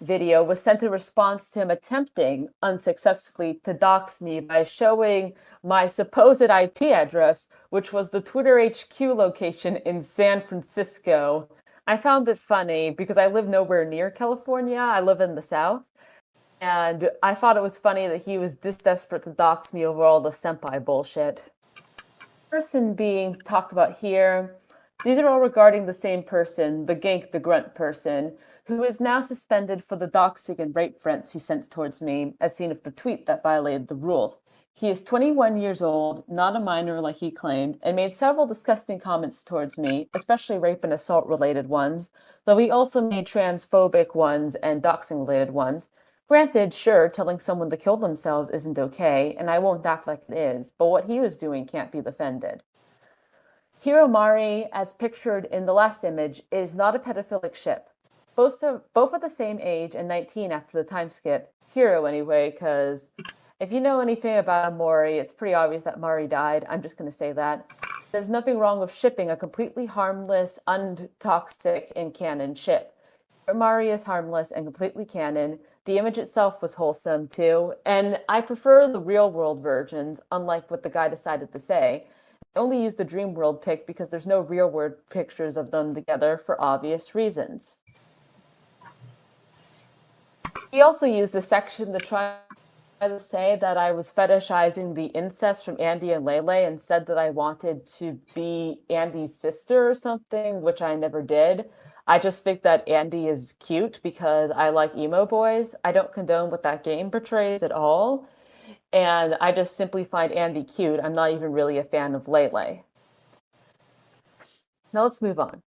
video was sent in response to him attempting, unsuccessfully, to dox me by showing my supposed IP address, which was the Twitter HQ location in San Francisco. I found it funny because I live nowhere near California. I live in the South. And I thought it was funny that he was this desperate to dox me over all the senpai bullshit. Person being talked about here, these are all regarding the same person, the Gank the Grunt person, who is now suspended for the doxing and rape threats he sent towards me, as seen of the tweet that violated the rules. He is 21 years old, not a minor like he claimed, and made several disgusting comments towards me, especially rape and assault related ones, though he also made transphobic ones and doxing related ones. Granted, sure, telling someone to kill themselves isn't okay, and I won't act like it is, but what he was doing can't be defended. Hiromari, as pictured in the last image, is not a pedophilic ship. Both are the same age and 19 after the time skip. Hiro, anyway, because if you know anything about Mori, it's pretty obvious that Mari died. I'm just going to say that. There's nothing wrong with shipping a completely harmless, untoxic, and canon ship. Mari is harmless and completely canon. The image itself was wholesome too, and I prefer the real-world versions, unlike what the guy decided to say. I only used the Dream World pic because there's no real-world pictures of them together for obvious reasons. He also used this section to try to say that I was fetishizing the incest from Andy and Lele and said that I wanted to be Andy's sister or something, which I never did. I just think that Andy is cute because I like emo boys. I don't condone what that game portrays at all. And I just simply find Andy cute. I'm not even really a fan of Lele. Now let's move on.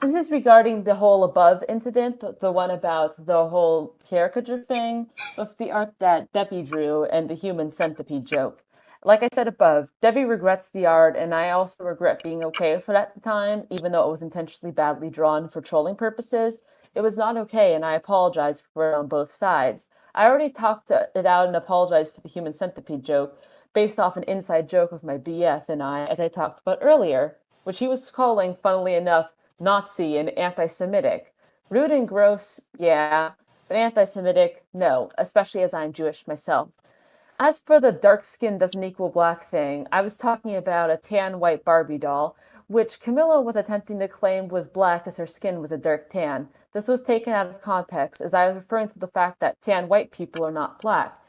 This is regarding the whole above incident, the one about the whole caricature thing with the art that Debbie drew and the human centipede joke. Like I said above, Debbie regrets the art, and I also regret being okay with it at the time, even though it was intentionally badly drawn for trolling purposes. It was not okay, and I apologize for it on both sides. I already talked it out and apologized for the human centipede joke, based off an inside joke of my BF and I, as I talked about earlier, which he was calling, funnily enough, Nazi and anti-Semitic. Rude and gross, yeah, but anti-Semitic, no, especially as I'm Jewish myself. As for the dark skin doesn't equal black thing, I was talking about a tan white Barbie doll, which Camilla was attempting to claim was black as her skin was a dark tan. This was taken out of context as I was referring to the fact that tan white people are not black.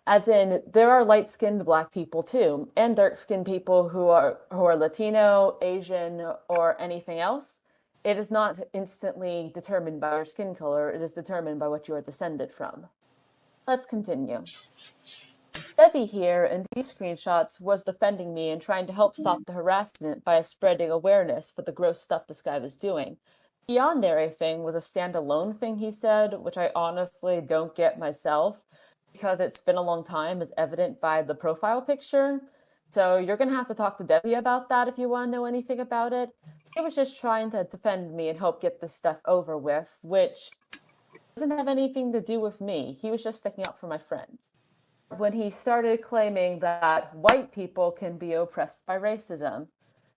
As in, there are light-skinned black people too, and dark-skinned people who are Latino, Asian, or anything else. It is not instantly determined by your skin color, it is determined by what you are descended from. Let's continue. Debbie here in these screenshots was defending me and trying to help stop the harassment by spreading awareness for the gross stuff this guy was doing. The yandere thing was a standalone thing, he said, which I honestly don't get myself because it's been a long time, as evident by the profile picture. So you're going to have to talk to Debbie about that if you want to know anything about it. He was just trying to defend me and help get this stuff over with, which doesn't have anything to do with me. He was just sticking up for my friends. When he started claiming that white people can be oppressed by racism.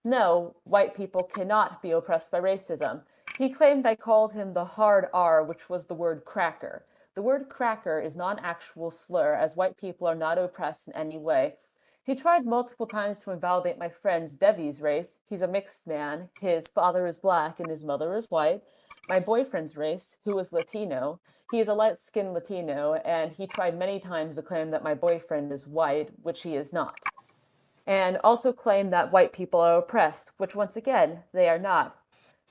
No, white people cannot be oppressed by racism. He claimed I called him the hard R, which was the word cracker. The word cracker is not an actual slur, as white people are not oppressed in any way. He tried multiple times to invalidate my friend's Debbie's race. He's a mixed man. His father is black and his mother is white. My boyfriend's race, who is Latino. He is a light-skinned Latino, and he tried many times to claim that my boyfriend is white, which he is not. And also claimed that white people are oppressed, which once again, they are not.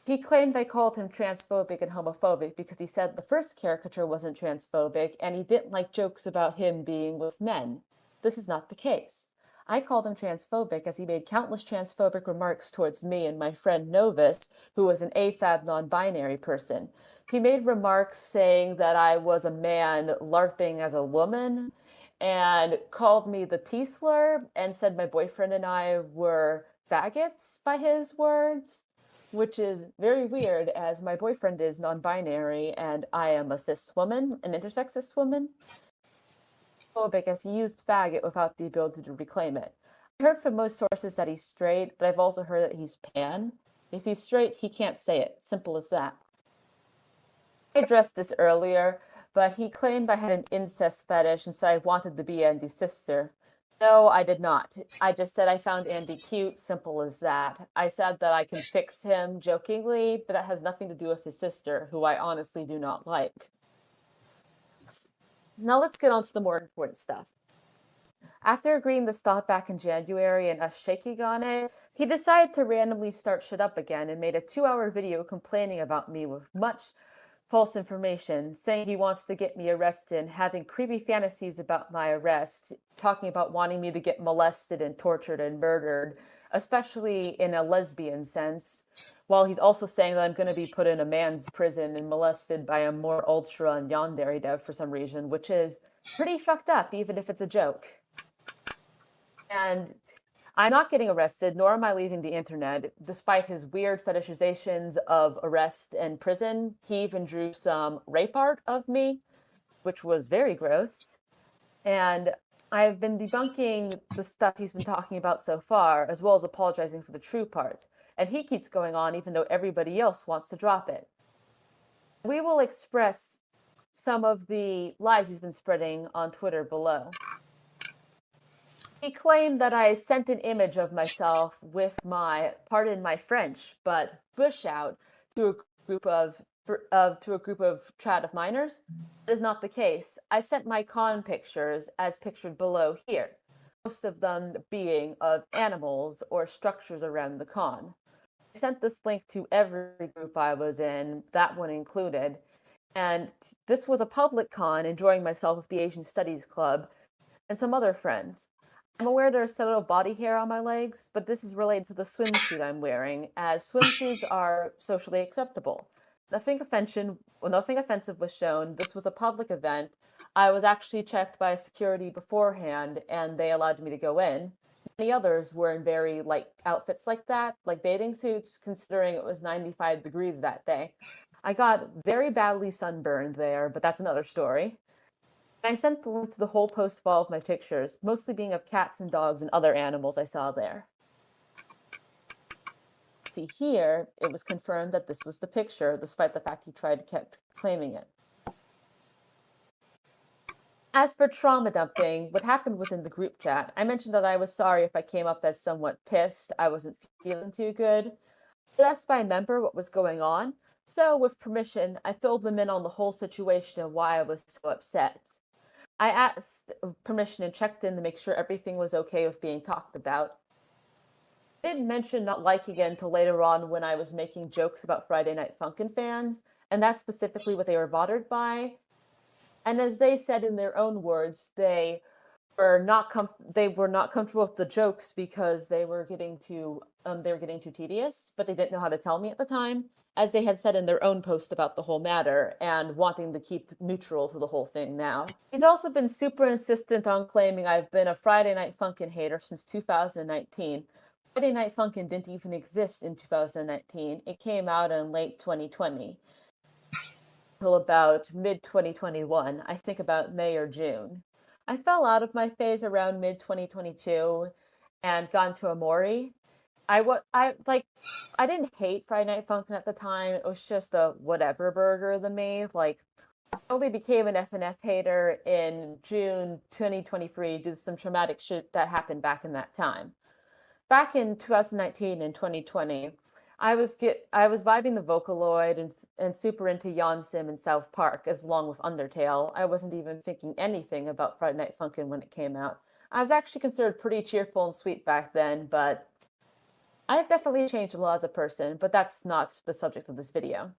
He claimed I called him transphobic and homophobic because he said the first caricature wasn't transphobic, and he didn't like jokes about him being with men. This is not the case. I called him transphobic as he made countless transphobic remarks towards me and my friend Novus, who was an AFAB non-binary person. He made remarks saying that I was a man LARPing as a woman, and called me the T-slur, and said my boyfriend and I were faggots by his words, which is very weird as my boyfriend is non-binary and I am a cis woman, an intersex cis woman. Phobic as he used faggot without the ability to reclaim it. I heard from most sources that he's straight, but I've also heard that he's pan. If he's straight, he can't say it. Simple as that. I addressed this earlier, but he claimed I had an incest fetish and said I wanted to be Andy's sister. No, I did not. I just said I found Andy cute, simple as that. I said that I can fix him jokingly, but that has nothing to do with his sister, who I honestly do not like. Now let's get on to the more important stuff. After agreeing to stop back in January and us shaking on it, he decided to randomly start shit up again and made a 2-hour video complaining about me with much false information, saying he wants to get me arrested, having creepy fantasies about my arrest, talking about wanting me to get molested and tortured and murdered, especially in a lesbian sense, while he's also saying that I'm going to be put in a man's prison and molested by a more ultra and yandere dev for some reason, which is pretty fucked up, even if it's a joke. And I'm not getting arrested, nor am I leaving the internet, despite his weird fetishizations of arrest and prison. He even drew some rape art of me, which was very gross. And I've been debunking the stuff he's been talking about so far, as well as apologizing for the true parts. And he keeps going on, even though everybody else wants to drop it. We will express some of the lies he's been spreading on Twitter below. He claimed that I sent an image of myself with my, pardon my French, but bush out to a group of chat of minors. That is not the case. I sent my con pictures as pictured below here, most of them being of animals or structures around the con. I sent this link to every group I was in, that one included, and this was a public con, enjoying myself with the Asian Studies Club and some other friends. I'm aware there's some little body hair on my legs, but this is related to the swimsuit I'm wearing, as swimsuits are socially acceptable. Nothing offensive was shown. This was a public event. I was actually checked by security beforehand, and they allowed me to go in. Many others were in very light outfits like that, like bathing suits, considering it was 95 degrees that day. I got very badly sunburned there, but that's another story. I sent the link to the whole post of all of my pictures, mostly being of cats and dogs and other animals I saw there. See here, it was confirmed that this was the picture, despite the fact he kept claiming it. As for trauma dumping, what happened was in the group chat. I mentioned that I was sorry if I came up as somewhat pissed, I wasn't feeling too good. I asked my member what was going on, so with permission, I filled them in on the whole situation and why I was so upset. I asked permission and checked in to make sure everything was okay with being talked about. I didn't mention not liking it until later on when I was making jokes about Friday Night Funkin' fans, and that's specifically what they were bothered by. And as they said in their own words, they were not comfortable with the jokes because they were getting too tedious, but they didn't know how to tell me at the time, as they had said in their own post about the whole matter, and wanting to keep neutral to the whole thing now. He's also been super insistent on claiming I've been a Friday Night Funkin' hater since 2019. Friday Night Funkin' didn't even exist in 2019. It came out in late 2020. Until about mid-2021, I think about May or June. I fell out of my phase around mid-2022 and got into Amori. I didn't hate Friday Night Funkin' at the time. It was just a whatever burger to me. Like, I only became an FNF hater in June 2023 due to some traumatic shit that happened back in that time. Back in 2019 and 2020, I was vibing the Vocaloid and super into Yon Sim and South Park, as along with Undertale. I wasn't even thinking anything about Friday Night Funkin' when it came out. I was actually considered pretty cheerful and sweet back then, but I have definitely changed a lot as a person, but that's not the subject of this video.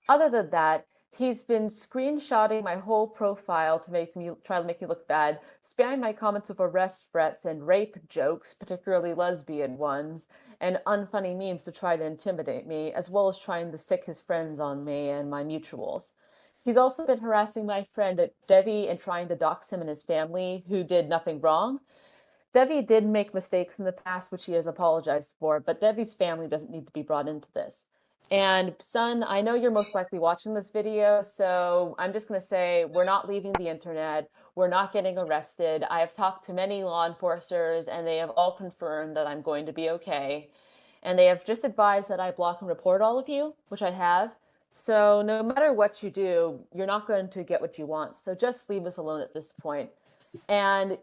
Other than that, he's been screenshotting my whole profile to try to make me look bad, spamming my comments of arrest threats and rape jokes, particularly lesbian ones, and unfunny memes to try to intimidate me, as well as trying to sick his friends on me and my mutuals. He's also been harassing my friend Devi and trying to dox him and his family, who did nothing wrong. Devi did make mistakes in the past, which he has apologized for, but Devi's family doesn't need to be brought into this. And son, I know you're most likely watching this video, so I'm just going to say we're not leaving the internet. We're not getting arrested. I have talked to many law enforcers, and they have all confirmed that I'm going to be okay. And they have just advised that I block and report all of you, which I have. So no matter what you do, you're not going to get what you want. So just leave us alone at this point. And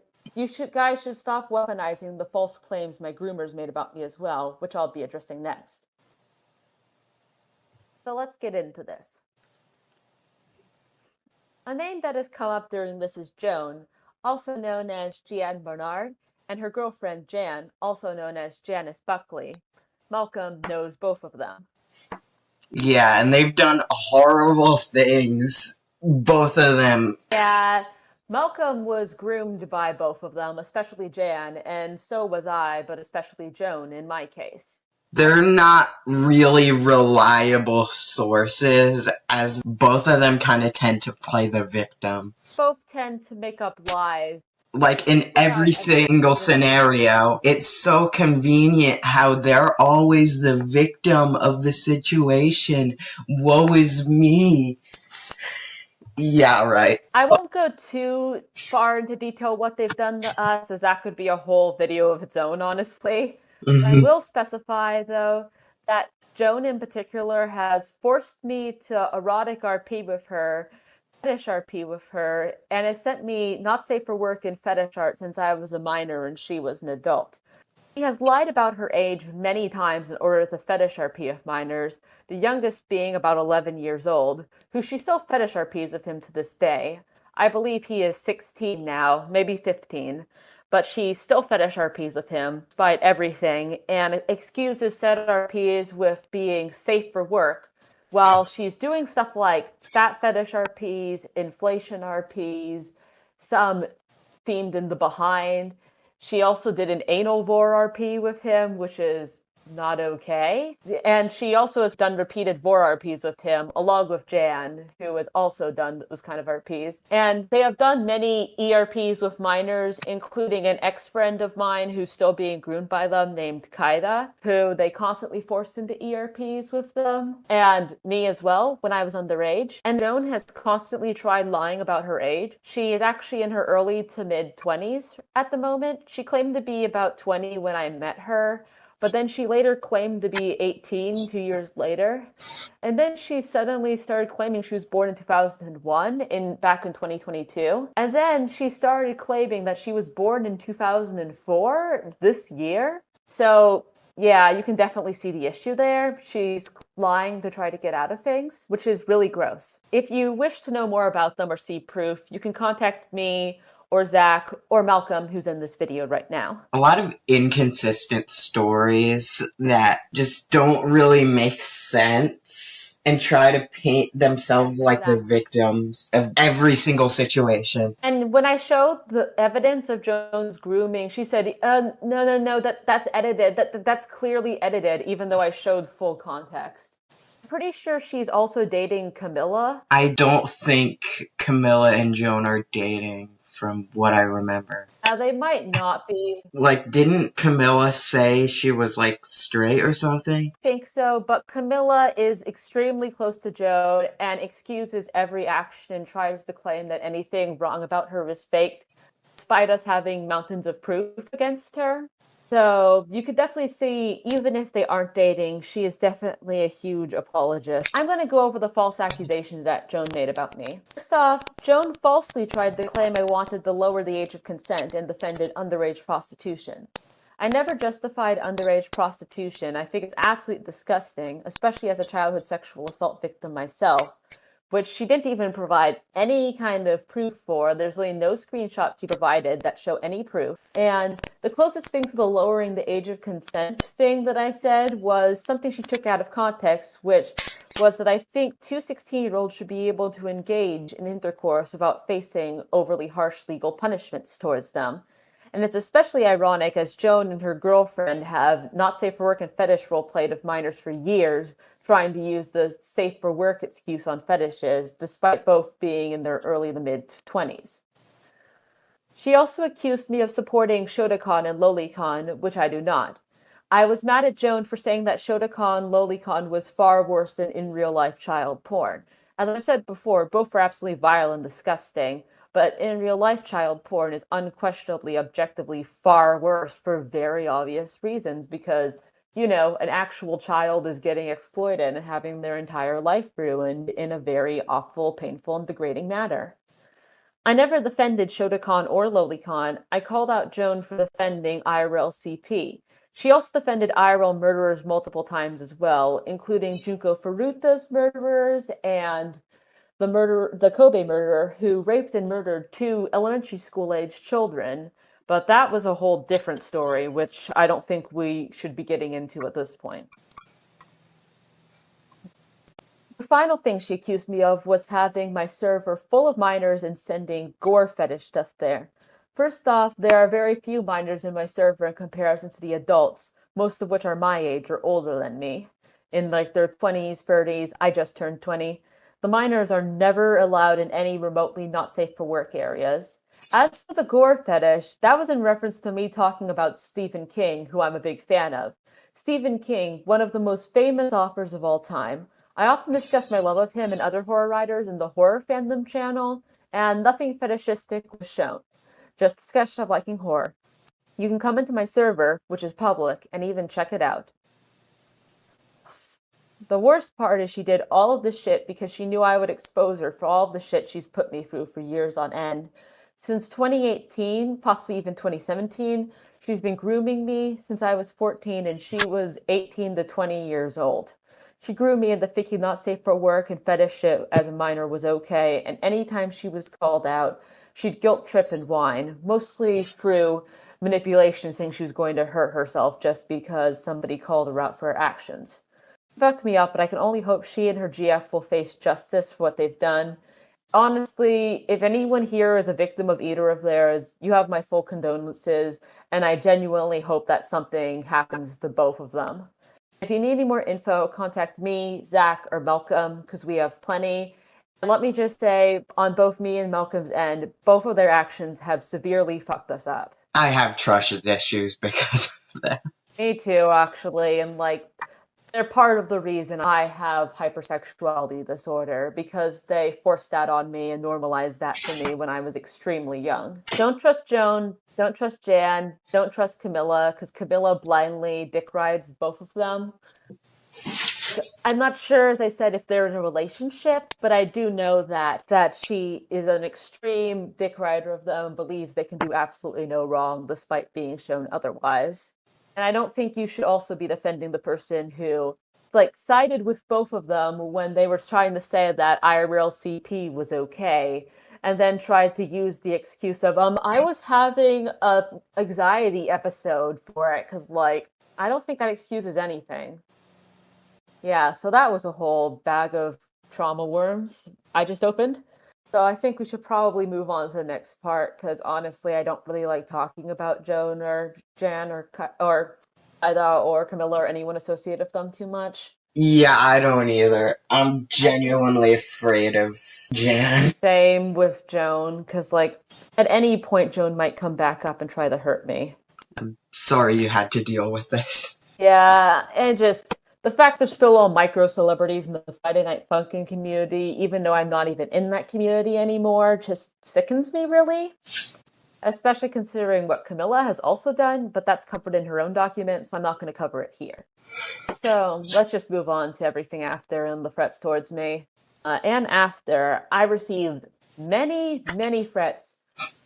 guys should stop weaponizing the false claims my groomers made about me as well, which I'll be addressing next. So let's get into this. A name that has come up during this is Joan, also known as Jeanne Bernard, and her girlfriend Jan, also known as Janice Buckley. Malcolm knows both of them. Yeah, and they've done horrible things, both of them. Yeah, Malcolm was groomed by both of them, especially Jan, and so was I, but especially Joan in my case. They're not really reliable sources, as both of them kind of tend to play the victim. Both tend to make up lies. Like in every single scenario, it's so convenient how they're always the victim of the situation. Woe is me. Yeah, right. I won't go too far into detail what they've done to us, as that could be a whole video of its own, honestly. I will specify, though, that Joan in particular has forced me to erotic RP with her, fetish RP with her, and has sent me not safe for work in fetish art since I was a minor and she was an adult. She has lied about her age many times in order to fetish RP of minors, the youngest being about 11 years old, who she still fetish RPs of him to this day. I believe he is 16 now, maybe 15, but she still fetish RPs of him despite everything, and excuses said RPs with being safe for work, while she's doing stuff like fat fetish RPs, inflation RPs, some themed in the behind. She also did an anal vor RP with him, which is not okay. And she also has done repeated vor RPs with him, along with Jan, who has also done those kind of RPs. And they have done many ERPs with minors, including an ex-friend of mine who's still being groomed by them named Kaida, who they constantly forced into ERPs with them, and me as well when I was underage. And Joan has constantly tried lying about her age. She is actually in her early to mid-20s at the moment. She claimed to be about 20 when I met her, but then she later claimed to be 18 2 years later. And then she suddenly started claiming she was born in 2001 back in 2022. And then she started claiming that she was born in 2004 this year. So yeah, you can definitely see the issue there. She's lying to try to get out of things, which is really gross. If you wish to know more about them or see proof, you can contact me or Zach or Malcolm, who's in this video right now. A lot of inconsistent stories that just don't really make sense and try to paint themselves like the victims of every single situation. And when I showed the evidence of Joan's grooming, she said, no, that's edited. That's clearly edited, even though I showed full context. I'm pretty sure she's also dating Camilla. I don't think Camilla and Joan are dating, from what I remember. They might not be. Like, didn't Camilla say she was, like, straight or something? I think so, but Camilla is extremely close to Joan and excuses every action and tries to claim that anything wrong about her is faked, despite us having mountains of proof against her. So you could definitely see, even if they aren't dating, she is definitely a huge apologist. I'm going to go over the false accusations that Joan made about me. First off, Joan falsely tried to claim I wanted to lower the age of consent and defended underage prostitution. I never justified underage prostitution. I think it's absolutely disgusting, especially as a childhood sexual assault victim myself, which she didn't even provide any kind of proof for. There's really no screenshots she provided that show any proof. And the closest thing to the lowering the age of consent thing that I said was something she took out of context, which was that I think two 16-year-olds should be able to engage in intercourse without facing overly harsh legal punishments towards them. And it's especially ironic as Joan and her girlfriend have not safe for work and fetish roleplayed of minors for years, trying to use the safe for work excuse on fetishes, despite both being in their early to mid-20s. She also accused me of supporting Shotokan and Lolicon, which I do not. I was mad at Joan for saying that Shotokan Lolicon was far worse than in real-life child porn. As I've said before, both are absolutely vile and disgusting, but in real life, child porn is unquestionably, objectively far worse for very obvious reasons, because an actual child is getting exploited and having their entire life ruined in a very awful, painful, and degrading manner. I never defended Shotokan or Lolicon. I called out Joan for defending IRL CP. She also defended IRL murderers multiple times as well, including Junko Furuta's murderers and the Kobe murderer who raped and murdered 2 elementary school-aged children. But that was a whole different story, which I don't think we should be getting into at this point. The final thing she accused me of was having my server full of minors and sending gore fetish stuff there. First off, there are very few minors in my server in comparison to the adults, most of which are my age or older than me. In like their 20s, 30s, I just turned 20. The minors are never allowed in any remotely not safe for work areas. As for the gore fetish, that was in reference to me talking about Stephen King, who I'm a big fan of. Stephen King, one of the most famous authors of all time. I often discuss my love of him and other horror writers in the horror fandom channel, and nothing fetishistic was shown. Just discussion of liking horror. You can come into my server, which is public, and even check it out. The worst part is she did all of this shit because she knew I would expose her for all of the shit she's put me through for years on end. Since 2018, possibly even 2017, she's been grooming me since I was 14 and she was 18 to 20 years old. She grew me into thinking not safe for work and fetish shit as a minor was okay, and anytime she was called out, she'd guilt trip and whine, mostly through manipulation, saying she was going to hurt herself just because somebody called her out for her actions. It fucked me up, but I can only hope she and her GF will face justice for what they've done. Honestly, if anyone here is a victim of either of theirs, you have my full condolences, and I genuinely hope that something happens to both of them. If you need any more info, contact me, Zach, or Malcolm, because we have plenty. And let me just say, on both me and Malcolm's end, both of their actions have severely fucked us up. I have trust issues because of that. Me too, actually, and they're part of the reason I have hypersexuality disorder, because they forced that on me and normalized that for me when I was extremely young. Don't trust Joan, don't trust Jan, don't trust Camilla, because Camilla blindly dick rides both of them. I'm not sure, as I said, if they're in a relationship, but I do know that she is an extreme dick rider of them, believes they can do absolutely no wrong despite being shown otherwise. And I don't think you should also be defending the person who sided with both of them when they were trying to say that IRL CP was okay, and then tried to use the excuse of I was having a anxiety episode for it, because I don't think that excuses anything. Yeah, so that was a whole bag of trauma worms I just opened. So I think we should probably move on to the next part, because honestly, I don't really like talking about Joan or Jan or Ida or Camilla or anyone associated with them too much. Yeah, I don't either. I'm genuinely afraid of Jan. Same with Joan, because at any point Joan might come back up and try to hurt me. I'm sorry you had to deal with this. Yeah, and just the fact there's still all micro celebrities in the Friday Night Funkin' community, even though I'm not even in that community anymore, just sickens me, really. Especially considering what Camilla has also done, but that's covered in her own document, so I'm not going to cover it here. So let's just move on to everything after and the threats towards me. And after, I received many, many threats,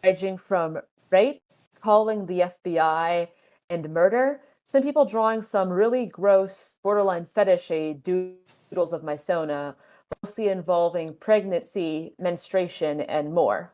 ranging from rape, calling the FBI, and murder. Some people drawing some really gross, borderline fetishy doodles of my Sona, mostly involving pregnancy, menstruation, and more.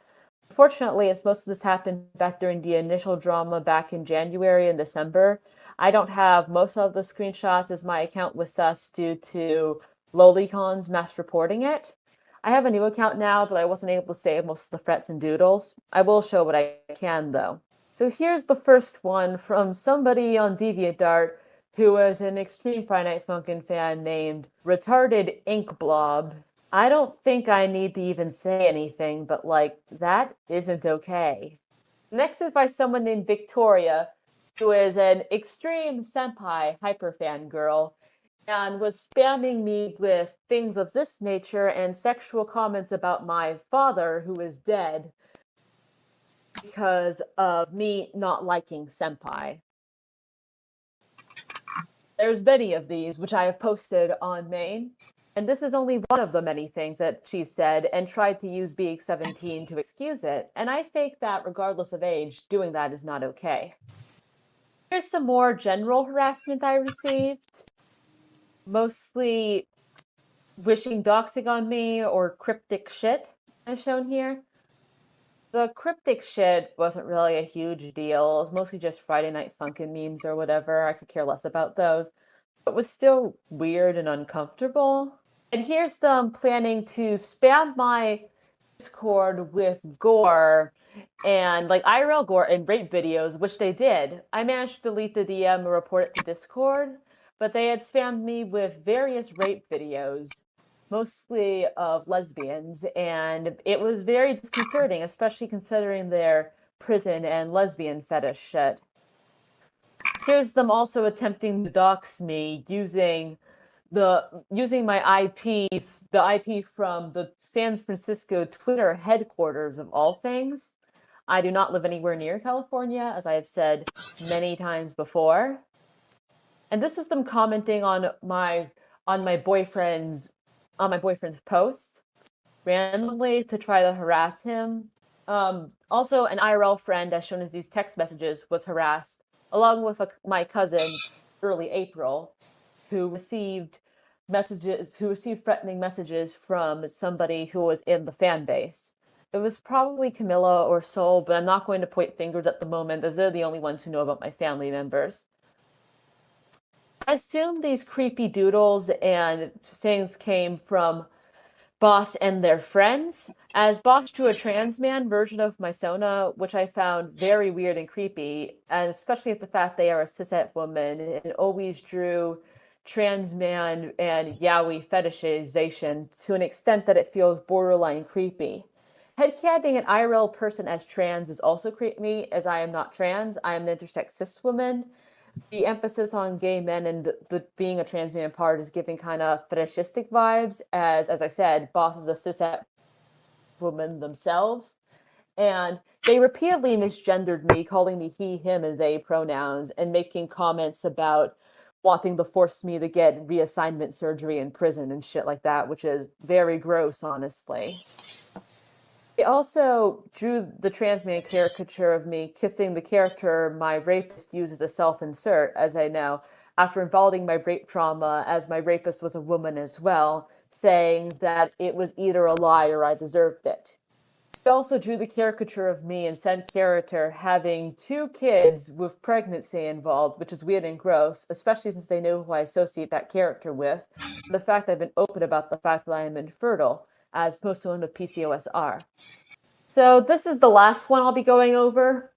Unfortunately, as most of this happened back during the initial drama back in January and December, I don't have most of the screenshots as my account was sus due to Lolicons mass reporting it. I have a new account now, but I wasn't able to save most of the threats and doodles. I will show what I can, though. So here's the first one from somebody on DeviantArt who is an extreme Friday Night Funkin' fan named Retarded Ink Blob. I don't think I need to even say anything, but that isn't okay. Next is by someone named Victoria, who is an extreme Senpai hyperfan girl, and was spamming me with things of this nature and sexual comments about my father, who is dead, because of me not liking Senpai. There's many of these, which I have posted on Maine. And this is only one of the many things that she said and tried to use being 17 to excuse it. And I think that regardless of age, doing that is not okay. Here's some more general harassment I received. Mostly wishing doxing on me or cryptic shit, as shown here. The cryptic shit wasn't really a huge deal. It was mostly just Friday Night Funkin' memes or whatever. I could care less about those. But it was still weird and uncomfortable. And here's them planning to spam my Discord with gore and like IRL gore and rape videos, which they did. I managed to delete the DM and report it to Discord, but they had spammed me with various rape videos, mostly of lesbians, and it was very disconcerting, especially considering their prison and lesbian fetish shit. Here's them also attempting to dox me using my IP, the IP from the San Francisco Twitter headquarters of all things. I do not live anywhere near California, as I have said many times before. And this is them commenting on my boyfriend's posts randomly to try to harass him. Also, an IRL friend, as shown as these text messages, was harassed, along with my cousin, early April, who received threatening messages from somebody who was in the fan base. It was probably Camilla or Sol, but I'm not going to point fingers at the moment, as they're the only ones who know about my family members. I assume these creepy doodles and things came from Boss and their friends, as Boss drew a trans man version of my Sona, which I found very weird and creepy, and especially at the fact they are a cishet woman, and always drew trans man and yaoi fetishization to an extent that it feels borderline creepy. Headcanon an IRL person as trans is also creepy, as I am not trans. I am an intersex cis woman. The emphasis on gay men and the being a trans man part is giving kind of fetishistic vibes, as I said, Boss is a cishet woman themselves. And they repeatedly misgendered me, calling me he, him, and they pronouns, and making comments about wanting to force me to get reassignment surgery in prison and shit like that, which is very gross, honestly. They also drew the trans man caricature of me kissing the character my rapist used as a self-insert, as I know, after involving my rape trauma, as my rapist was a woman as well, saying that it was either a lie or I deserved it. They also drew the caricature of me and said character having 2 kids with pregnancy involved, which is weird and gross, especially since they know who I associate that character with. The fact I've been open about the fact that I am infertile, as most women with PCOS are. So this is the last one I'll be going over.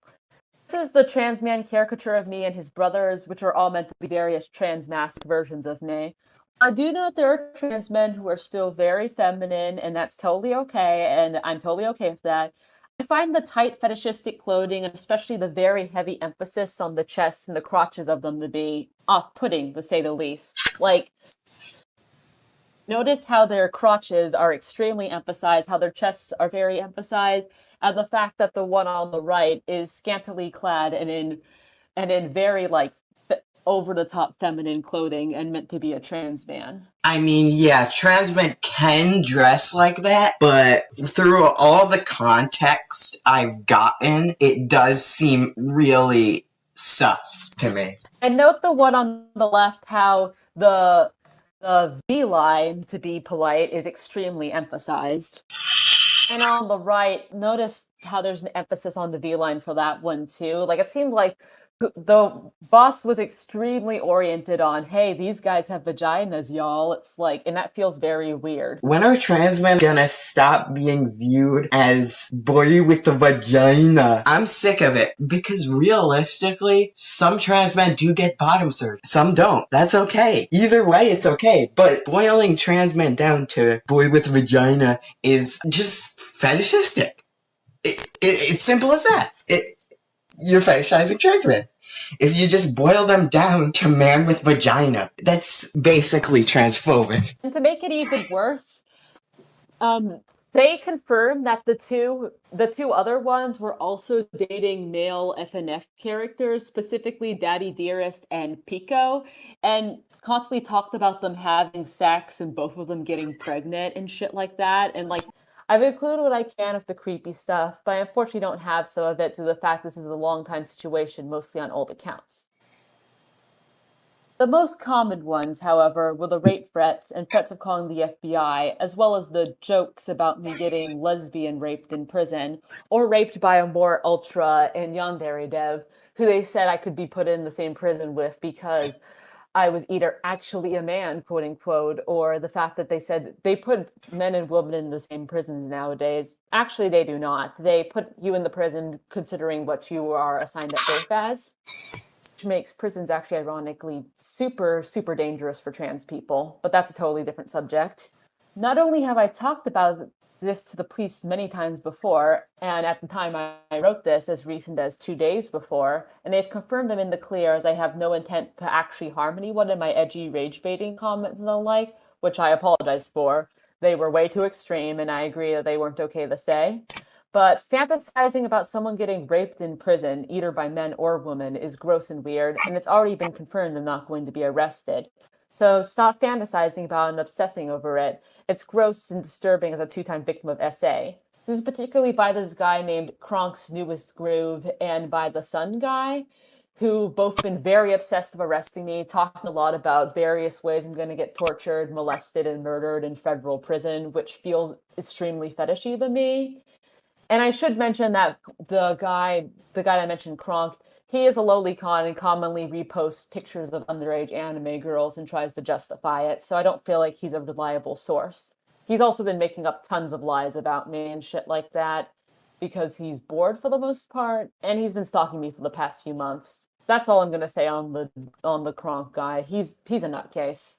This is the trans man caricature of me and his brothers, which are all meant to be various trans mask versions of me. I do know there are trans men who are still very feminine, and that's totally okay, and I'm totally okay with that. I find the tight fetishistic clothing, and especially the very heavy emphasis on the chests and the crotches of them, to be off-putting, to say the least. Like, notice how their crotches are extremely emphasized, how their chests are very emphasized, and the fact that the one on the right is scantily clad and in very like over the top feminine clothing and meant to be a trans man. I mean, yeah, trans men can dress like that, but through all the context I've gotten, it does seem really sus to me. And note the one on the left, how the V line, to be polite, is extremely emphasized. And on the right, notice how there's an emphasis on the V line for that one too. Like, it seemed like the boss was extremely oriented on, hey, these guys have vaginas, y'all. It's like, and that feels very weird. When are trans men gonna stop being viewed as boy with the vagina? I'm sick of it, because realistically, some trans men do get bottom surgery. Some don't. That's okay. Either way, it's okay. But boiling trans men down to boy with vagina is just fetishistic. It's simple as that. You're fetishizing trans men. If you just boil them down to man with vagina, that's basically transphobic. And to make it even worse, They confirmed that the two other ones were also dating male FNF characters, specifically Daddy Dearest and Pico, and constantly talked about them having sex and both of them getting pregnant and shit like that. And like I've included what I can of the creepy stuff, but I unfortunately don't have some of it due to the fact this is a long time situation, mostly on old accounts. The most common ones, however, were the rape threats and threats of calling the FBI, as well as the jokes about me getting lesbian raped in prison, or raped by a more ultra and yandere dev, who they said I could be put in the same prison with because I was either actually a man, quote unquote, or the fact that they said they put men and women in the same prisons nowadays. Actually, they do not. They put you in the prison considering what you are assigned at birth as, which makes prisons actually ironically super, super dangerous for trans people, but that's a totally different subject. Not only have I talked about this to the police many times before, and at the time I wrote this as recent as 2 days before, and they've confirmed them in the clear as I have no intent to actually harm anyone in my edgy rage baiting comments and the like, which I apologize for. They were way too extreme, and I agree that they weren't okay to say. But fantasizing about someone getting raped in prison, either by men or women, is gross and weird, and it's already been confirmed I'm not going to be arrested. So stop fantasizing about and obsessing over it. It's gross and disturbing as a two-time victim of SA. This is particularly by this guy named Kronk's Newest Groove and by the Sun guy, who've both been very obsessed of arresting me, talking a lot about various ways I'm going to get tortured, molested, and murdered in federal prison, which feels extremely fetishy to me. And I should mention that the guy that I mentioned, Kronk, he is a lowly con and commonly reposts pictures of underage anime girls and tries to justify it, so I don't feel like he's a reliable source. He's also been making up tons of lies about me and shit like that because he's bored for the most part, and he's been stalking me for the past few months. That's all I'm gonna say on the Kronk guy. He's a nutcase.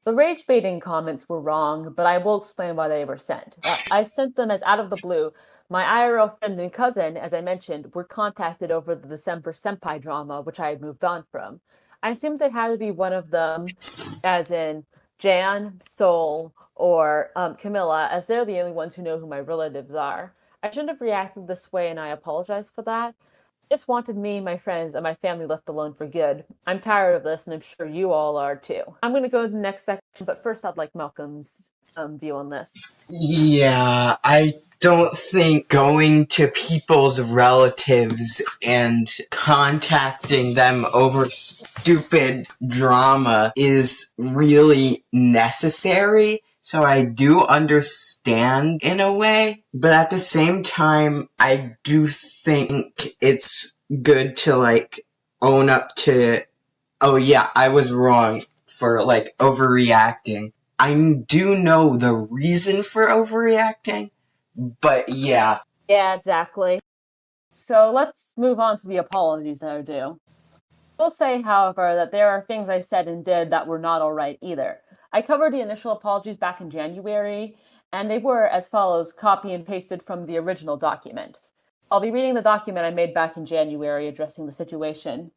The rage baiting comments were wrong, but I will explain why they were sent. I sent them as out of the blue. My IRL friend and cousin, as I mentioned, were contacted over the December Senpai drama, which I had moved on from. I assumed it had to be one of them, as in Jan, Sol, or Camilla, as they're the only ones who know who my relatives are. I shouldn't have reacted this way, and I apologize for that. I just wanted me, my friends, and my family left alone for good. I'm tired of this, and I'm sure you all are too. I'm going to go to the next section, but first I'd like Malcolm's view on this. Yeah, I don't think going to people's relatives and contacting them over stupid drama is really necessary. So I do understand in a way, but at the same time, I do think it's good to like own up to, oh yeah, I was wrong for like overreacting. I do know the reason for overreacting, but yeah. Yeah, exactly. So let's move on to the apologies that are due. I will say, however, that there are things I said and did that were not all right either. I covered the initial apologies back in January, and they were as follows, copy and pasted from the original document. I'll be reading the document I made back in January addressing the situation.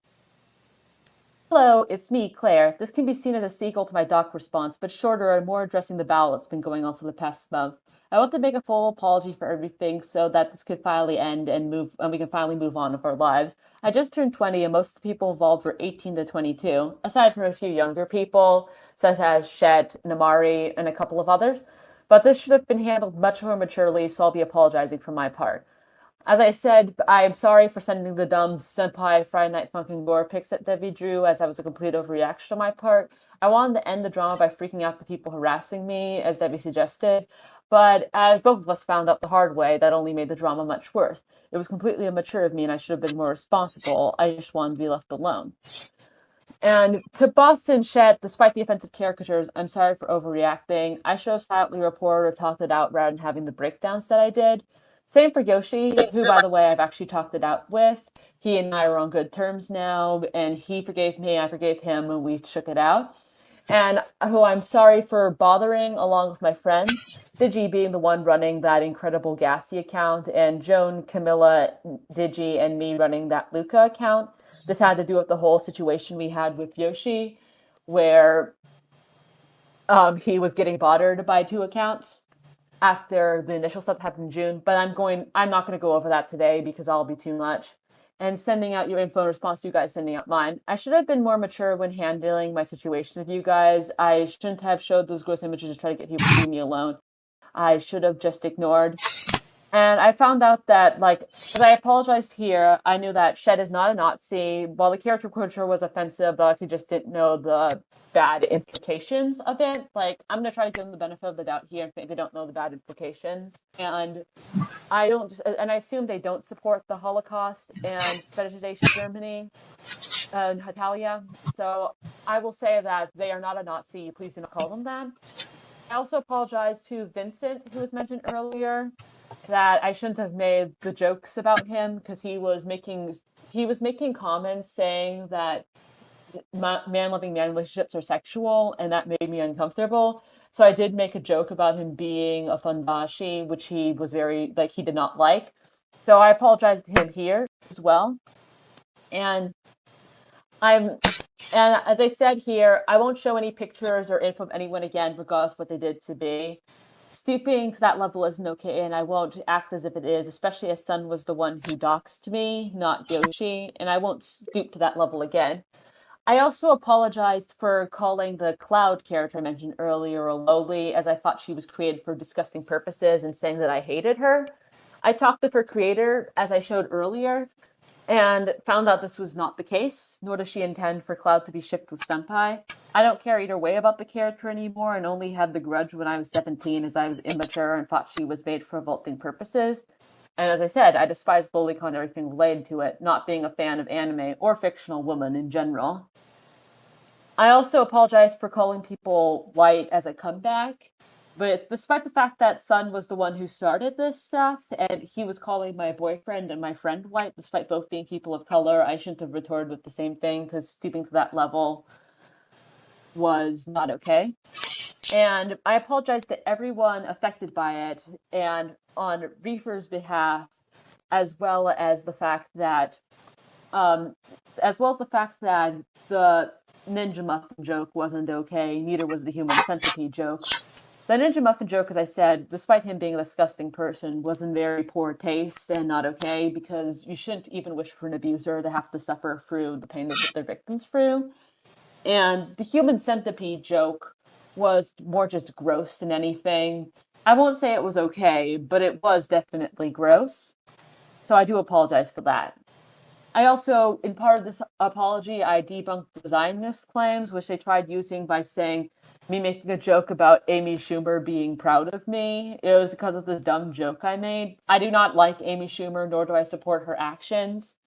Hello, it's me, Claire. This can be seen as a sequel to my doc response, but shorter and more addressing the battle that's been going on for the past month. I want to make a full apology for everything so that this could finally end and we can finally move on with our lives. I just turned 20 and most of the people involved were 18 to 22, aside from a few younger people, such as Shed, Namari, and a couple of others. But this should have been handled much more maturely, so I'll be apologizing for my part. As I said, I am sorry for sending the dumb Senpai Friday Night Funkin' Gore pics at Debbie Drew, as that was a complete overreaction on my part. I wanted to end the drama by freaking out the people harassing me, as Debbie suggested, but as both of us found out the hard way, that only made the drama much worse. It was completely immature of me, and I should have been more responsible. I just wanted to be left alone. And to Boss and Shet, despite the offensive caricatures, I'm sorry for overreacting. I should have silently reported or talked it out rather than having the breakdowns that I did. Same for Yoshi, who, by the way, I've actually talked it out with. He and I are on good terms now, and he forgave me, I forgave him, and we shook it out. And who I'm sorry for bothering, along with my friends. Digi being the one running that incredible Gassy account, and Joan, Camilla, Digi, and me running that Luca account. This had to do with the whole situation we had with Yoshi, where he was getting bothered by two accounts. after the initial stuff happened in June, but I'm not going to go over that today because that'll be too much. And sending out your info in response to you guys sending out mine. I should have been more mature when handling my situation with you guys. I shouldn't have showed those gross images to try to get people to leave me alone. I should have just ignored. And I found out that, as I apologized here, I knew that Shed is not a Nazi. While the character portrayal was offensive, though, if you just didn't know the bad implications of it, I'm going to try to give them the benefit of the doubt here if they don't know the bad implications. And I assume they don't support the Holocaust and fetishization of Germany and Italia. So I will say that they are not a Nazi. Please do not call them that. I also apologize to Vincent, who was mentioned earlier, that I shouldn't have made the jokes about him because he was making comments saying that man-loving man relationships are sexual, and that made me uncomfortable. So I did make a joke about him being a funbashi, which he was he did not like. So I apologize to him here as well. And as I said here, I won't show any pictures or info of anyone again, regardless of what they did to me. Stooping to that level isn't okay, and I won't act as if it is, especially as Sun was the one who doxed me, not Yoshi, and I won't stoop to that level again. I also apologized for calling the Cloud character I mentioned earlier a lowly, as I thought she was created for disgusting purposes, and saying that I hated her. I talked with her creator, as I showed earlier, and found out this was not the case, nor does she intend for Cloud to be shipped with Senpai. I don't care either way about the character anymore, and only had the grudge when I was 17, as I was immature and thought she was made for revolting purposes. And as I said, I despise lolicon and everything related to it, not being a fan of anime or fictional women in general. I also apologize for calling people white as a comeback. But despite the fact that Sun was the one who started this stuff, and he was calling my boyfriend and my friend white, despite both being people of color, I shouldn't have retorted with the same thing, because stooping to that level was not okay. And I apologize to everyone affected by it, and on Reefer's behalf, as well as the fact that the Ninja Muffin joke wasn't okay, neither was the human centipede joke. The Ninja Muffin joke, as I said, despite him being a disgusting person, was in very poor taste and not okay, because you shouldn't even wish for an abuser to have to suffer through the pain they put their victims through. And the human centipede joke was more just gross than anything. I won't say it was okay, but it was definitely gross. So I do apologize for that. I also, in part of this apology, I debunked the Zionist claims, which they tried using by saying me making a joke about Amy Schumer being proud of me. It was because of the dumb joke I made. I do not like Amy Schumer, nor do I support her actions.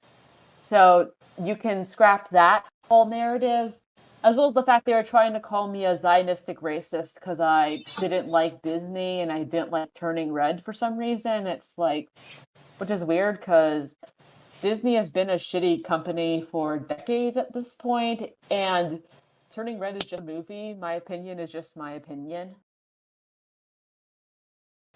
So you can scrap that whole narrative, as well as the fact they were trying to call me a Zionistic racist because I didn't like Disney and I didn't like Turning Red for some reason. It's which is weird because Disney has been a shitty company for decades at this point, and Turning Red is just a movie. My opinion is just my opinion.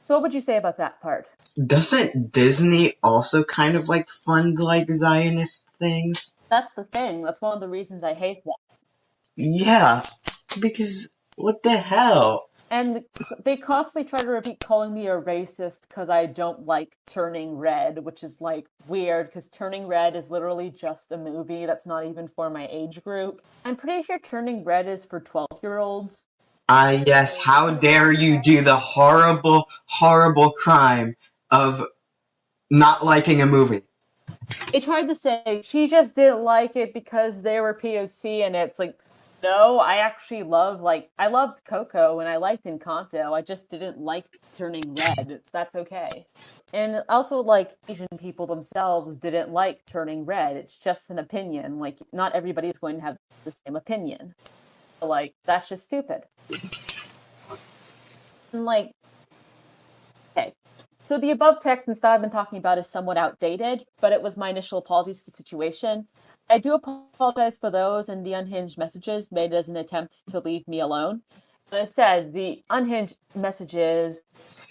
So what would you say about that part? Doesn't Disney also kind of fund Zionist things? That's the thing. That's one of the reasons I hate them. Yeah, because what the hell? And they constantly try to repeat calling me a racist because I don't like Turning Red, which is weird because Turning Red is literally just a movie that's not even for my age group. I'm pretty sure Turning Red is for 12-year-olds. Yes, how dare you do the horrible, horrible crime of not liking a movie. They tried to say she just didn't like it because they were POC, and it's no, I actually I loved Coco and I liked Encanto. I just didn't like Turning Red. That's okay. And also, Asian people themselves didn't like Turning Red. It's just an opinion. Not everybody is going to have the same opinion. That's just stupid. And okay. So the above text and style I've been talking about is somewhat outdated, but it was my initial apologies for the situation. I do apologize for those and the unhinged messages made as an attempt to leave me alone. As I said, the unhinged messages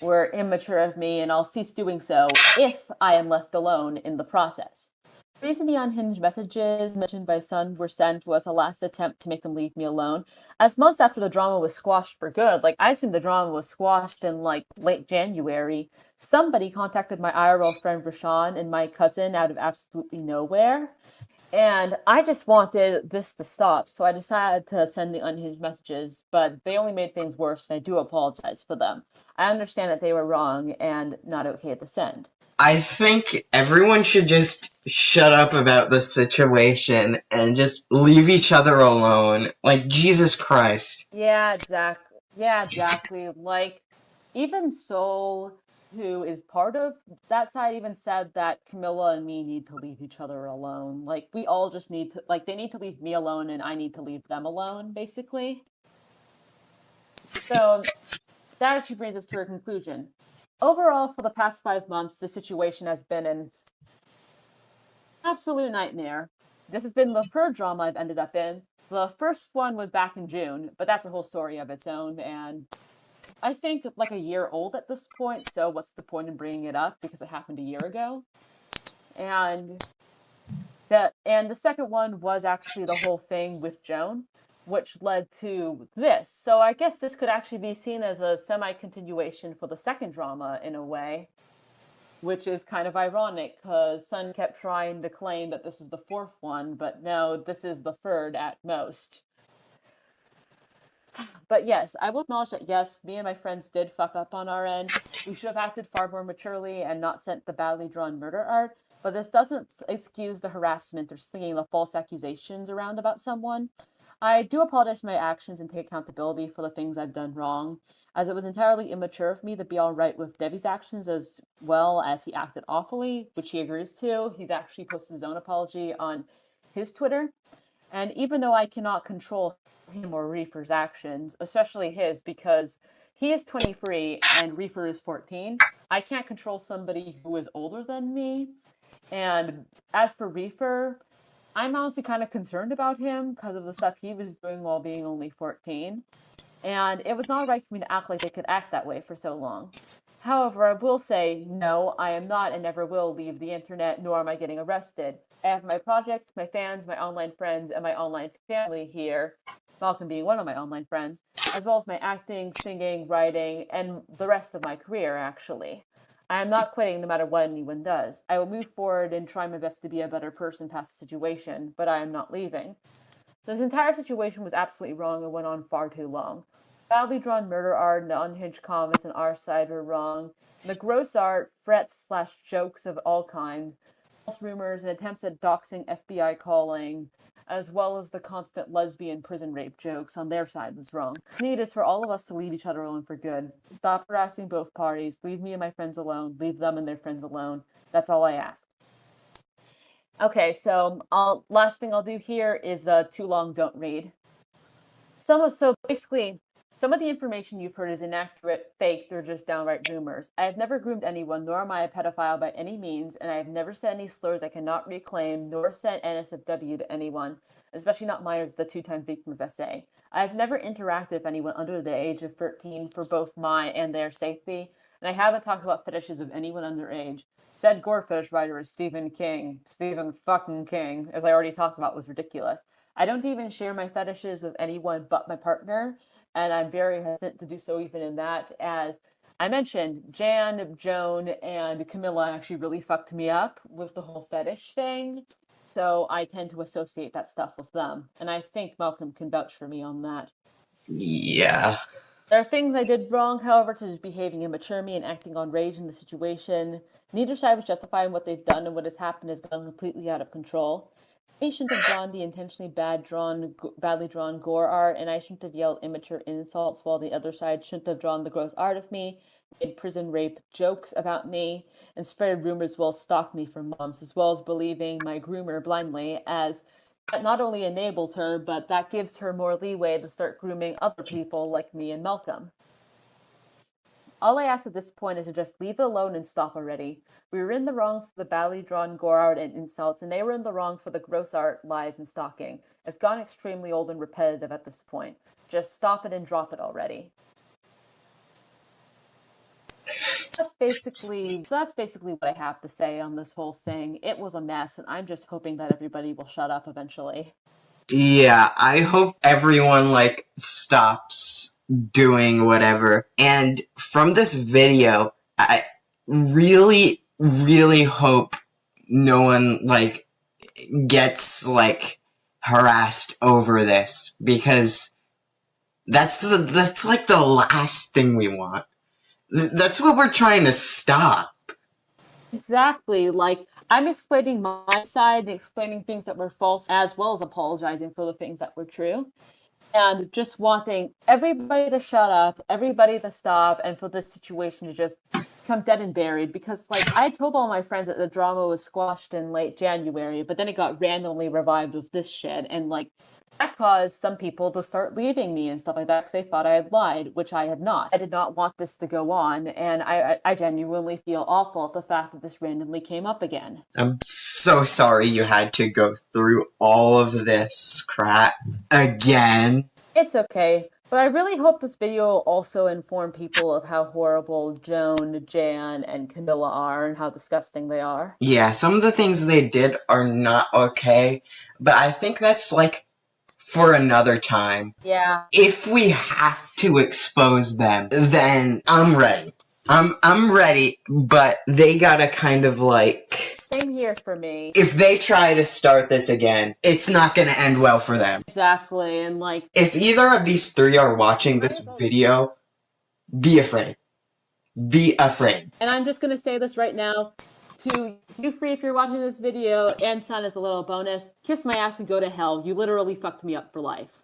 were immature of me, and I'll cease doing so if I am left alone in the process. The reason the unhinged messages mentioned by Sun were sent was a last attempt to make them leave me alone. As months after the drama was squashed for good, like I assumed the drama was squashed in like late January, somebody contacted my IRL friend Rashawn and my cousin out of absolutely nowhere. And I just wanted this to stop, so I decided to send the unhinged messages, but they only made things worse, and I do apologize for them. I understand that they were wrong and not okay to send. I think everyone should just shut up about the situation and just leave each other alone. Like, Jesus Christ. Yeah, exactly. Yeah, exactly. Like, even Soul, who is part of that side, even said that Camilla and me need to leave each other alone. Like, we all just need to, like, they need to leave me alone and I need to leave them alone, basically. So, that actually brings us to a conclusion. Overall, for the past 5 months, the situation has been an absolute nightmare. This has been the third drama I've ended up in. The first one was back in June, but that's a whole story of its own, and I think like a year old at this point, so what's the point in bringing it up because it happened a year ago? And the second one was actually the whole thing with Joan, which led to this. So I guess this could actually be seen as a semi-continuation for the second drama in a way, which is kind of ironic because Sun kept trying to claim that this is the fourth one, but no, this is the third at most. But yes, I will acknowledge that yes, me and my friends did fuck up on our end. We should have acted far more maturely and not sent the badly drawn murder art, but this doesn't excuse the harassment or slinging the false accusations around about someone. I do apologize for my actions and take accountability for the things I've done wrong, as it was entirely immature of me to be alright with Debbie's actions as well as he acted awfully, which he agrees to. He's actually posted his own apology on his Twitter. And even though I cannot control him or Reefer's actions, especially his, because he is 23 and Reefer is 14, I can't control somebody who is older than me. And as for Reefer, I'm honestly kind of concerned about him because of the stuff he was doing while being only 14. And it was not right for me to act like they could act that way for so long. However, I will say, no, I am not and never will leave the internet, nor am I getting arrested. I have my projects, my fans, my online friends, and my online family here, Malcolm being one of my online friends, as well as my acting, singing, writing, and the rest of my career, actually. I am not quitting no matter what anyone does. I will move forward and try my best to be a better person past the situation, but I am not leaving. This entire situation was absolutely wrong and went on far too long. Badly drawn murder art and the unhinged comments on our side were wrong. And the gross art, threats/jokes of all kinds, false rumors, and attempts at doxing FBI calling, as well as the constant lesbian prison rape jokes on their side was wrong. The need is for all of us to leave each other alone for good. Stop harassing both parties. Leave me and my friends alone. Leave them and their friends alone. That's all I ask. Okay, so last thing I'll do here is too long, don't read. So basically, some of the information you've heard is inaccurate, fake, or just downright rumors. I have never groomed anyone, nor am I a pedophile by any means, and I have never said any slurs I cannot reclaim, nor sent NSFW to anyone, especially not minors, the two-time victim of SA. I have never interacted with anyone under the age of 13 for both my and their safety, and I haven't talked about fetishes of anyone underage. Said gore fetish writer is Stephen King. Stephen fucking King, as I already talked about, was ridiculous. I don't even share my fetishes with anyone but my partner, and I'm very hesitant to do so even in that, as I mentioned, Jan, Joan, and Camilla actually really fucked me up with the whole fetish thing, so I tend to associate that stuff with them, and I think Malcolm can vouch for me on that. Yeah. There are things I did wrong, however, such as behaving immaturely and acting on rage in the situation. Neither side was justifying what they've done, and what has happened has gone completely out of control. They shouldn't have drawn the intentionally badly drawn gore art, and I shouldn't have yelled immature insults, while the other side shouldn't have drawn the gross art of me, made prison rape jokes about me, and spread rumors while stalked me for months, as well as believing my groomer blindly, as that not only enables her, but that gives her more leeway to start grooming other people like me and Malcolm. All I ask at this point is to just leave it alone and stop already. We were in the wrong for the badly drawn gore art and insults, and they were in the wrong for the gross art, lies, and stalking. It's gone extremely old and repetitive at this point. Just stop it and drop it already. that's basically what I have to say on this whole thing. It was a mess, and I'm just hoping that everybody will shut up eventually. Yeah, I hope everyone, like, stops doing whatever. And from this video, I really, really hope no one, like, gets, like, harassed over this, because that's like the last thing we want. That's what we're trying to stop. Exactly. Like, I'm explaining my side and explaining things that were false, as well as apologizing for the things that were true. And just wanting everybody to shut up, everybody to stop, and for this situation to just become dead and buried. Because, like, I told all my friends that the drama was squashed in late January, but then it got randomly revived with this shit. And, like, that caused some people to start leaving me and stuff like that because they thought I had lied, which I had not. I did not want this to go on, and I genuinely feel awful at the fact that this randomly came up again. I'm so sorry you had to go through all of this crap again. It's okay. But I really hope this video will also inform people of how horrible Joan, Jan, and Camilla are and how disgusting they are. Yeah, some of the things they did are not okay, but I think that's, like, for another time. Yeah. If we have to expose them, then I'm ready. I'm ready, but they gotta kind of, like... Same here for me. If they try to start this again, it's not gonna end well for them. Exactly, and, like... If either of these three are watching this video, be afraid. Be afraid. And I'm just gonna say this right now. To you free if you're watching this video, and Son as a little bonus, kiss my ass and go to hell. You literally fucked me up for life.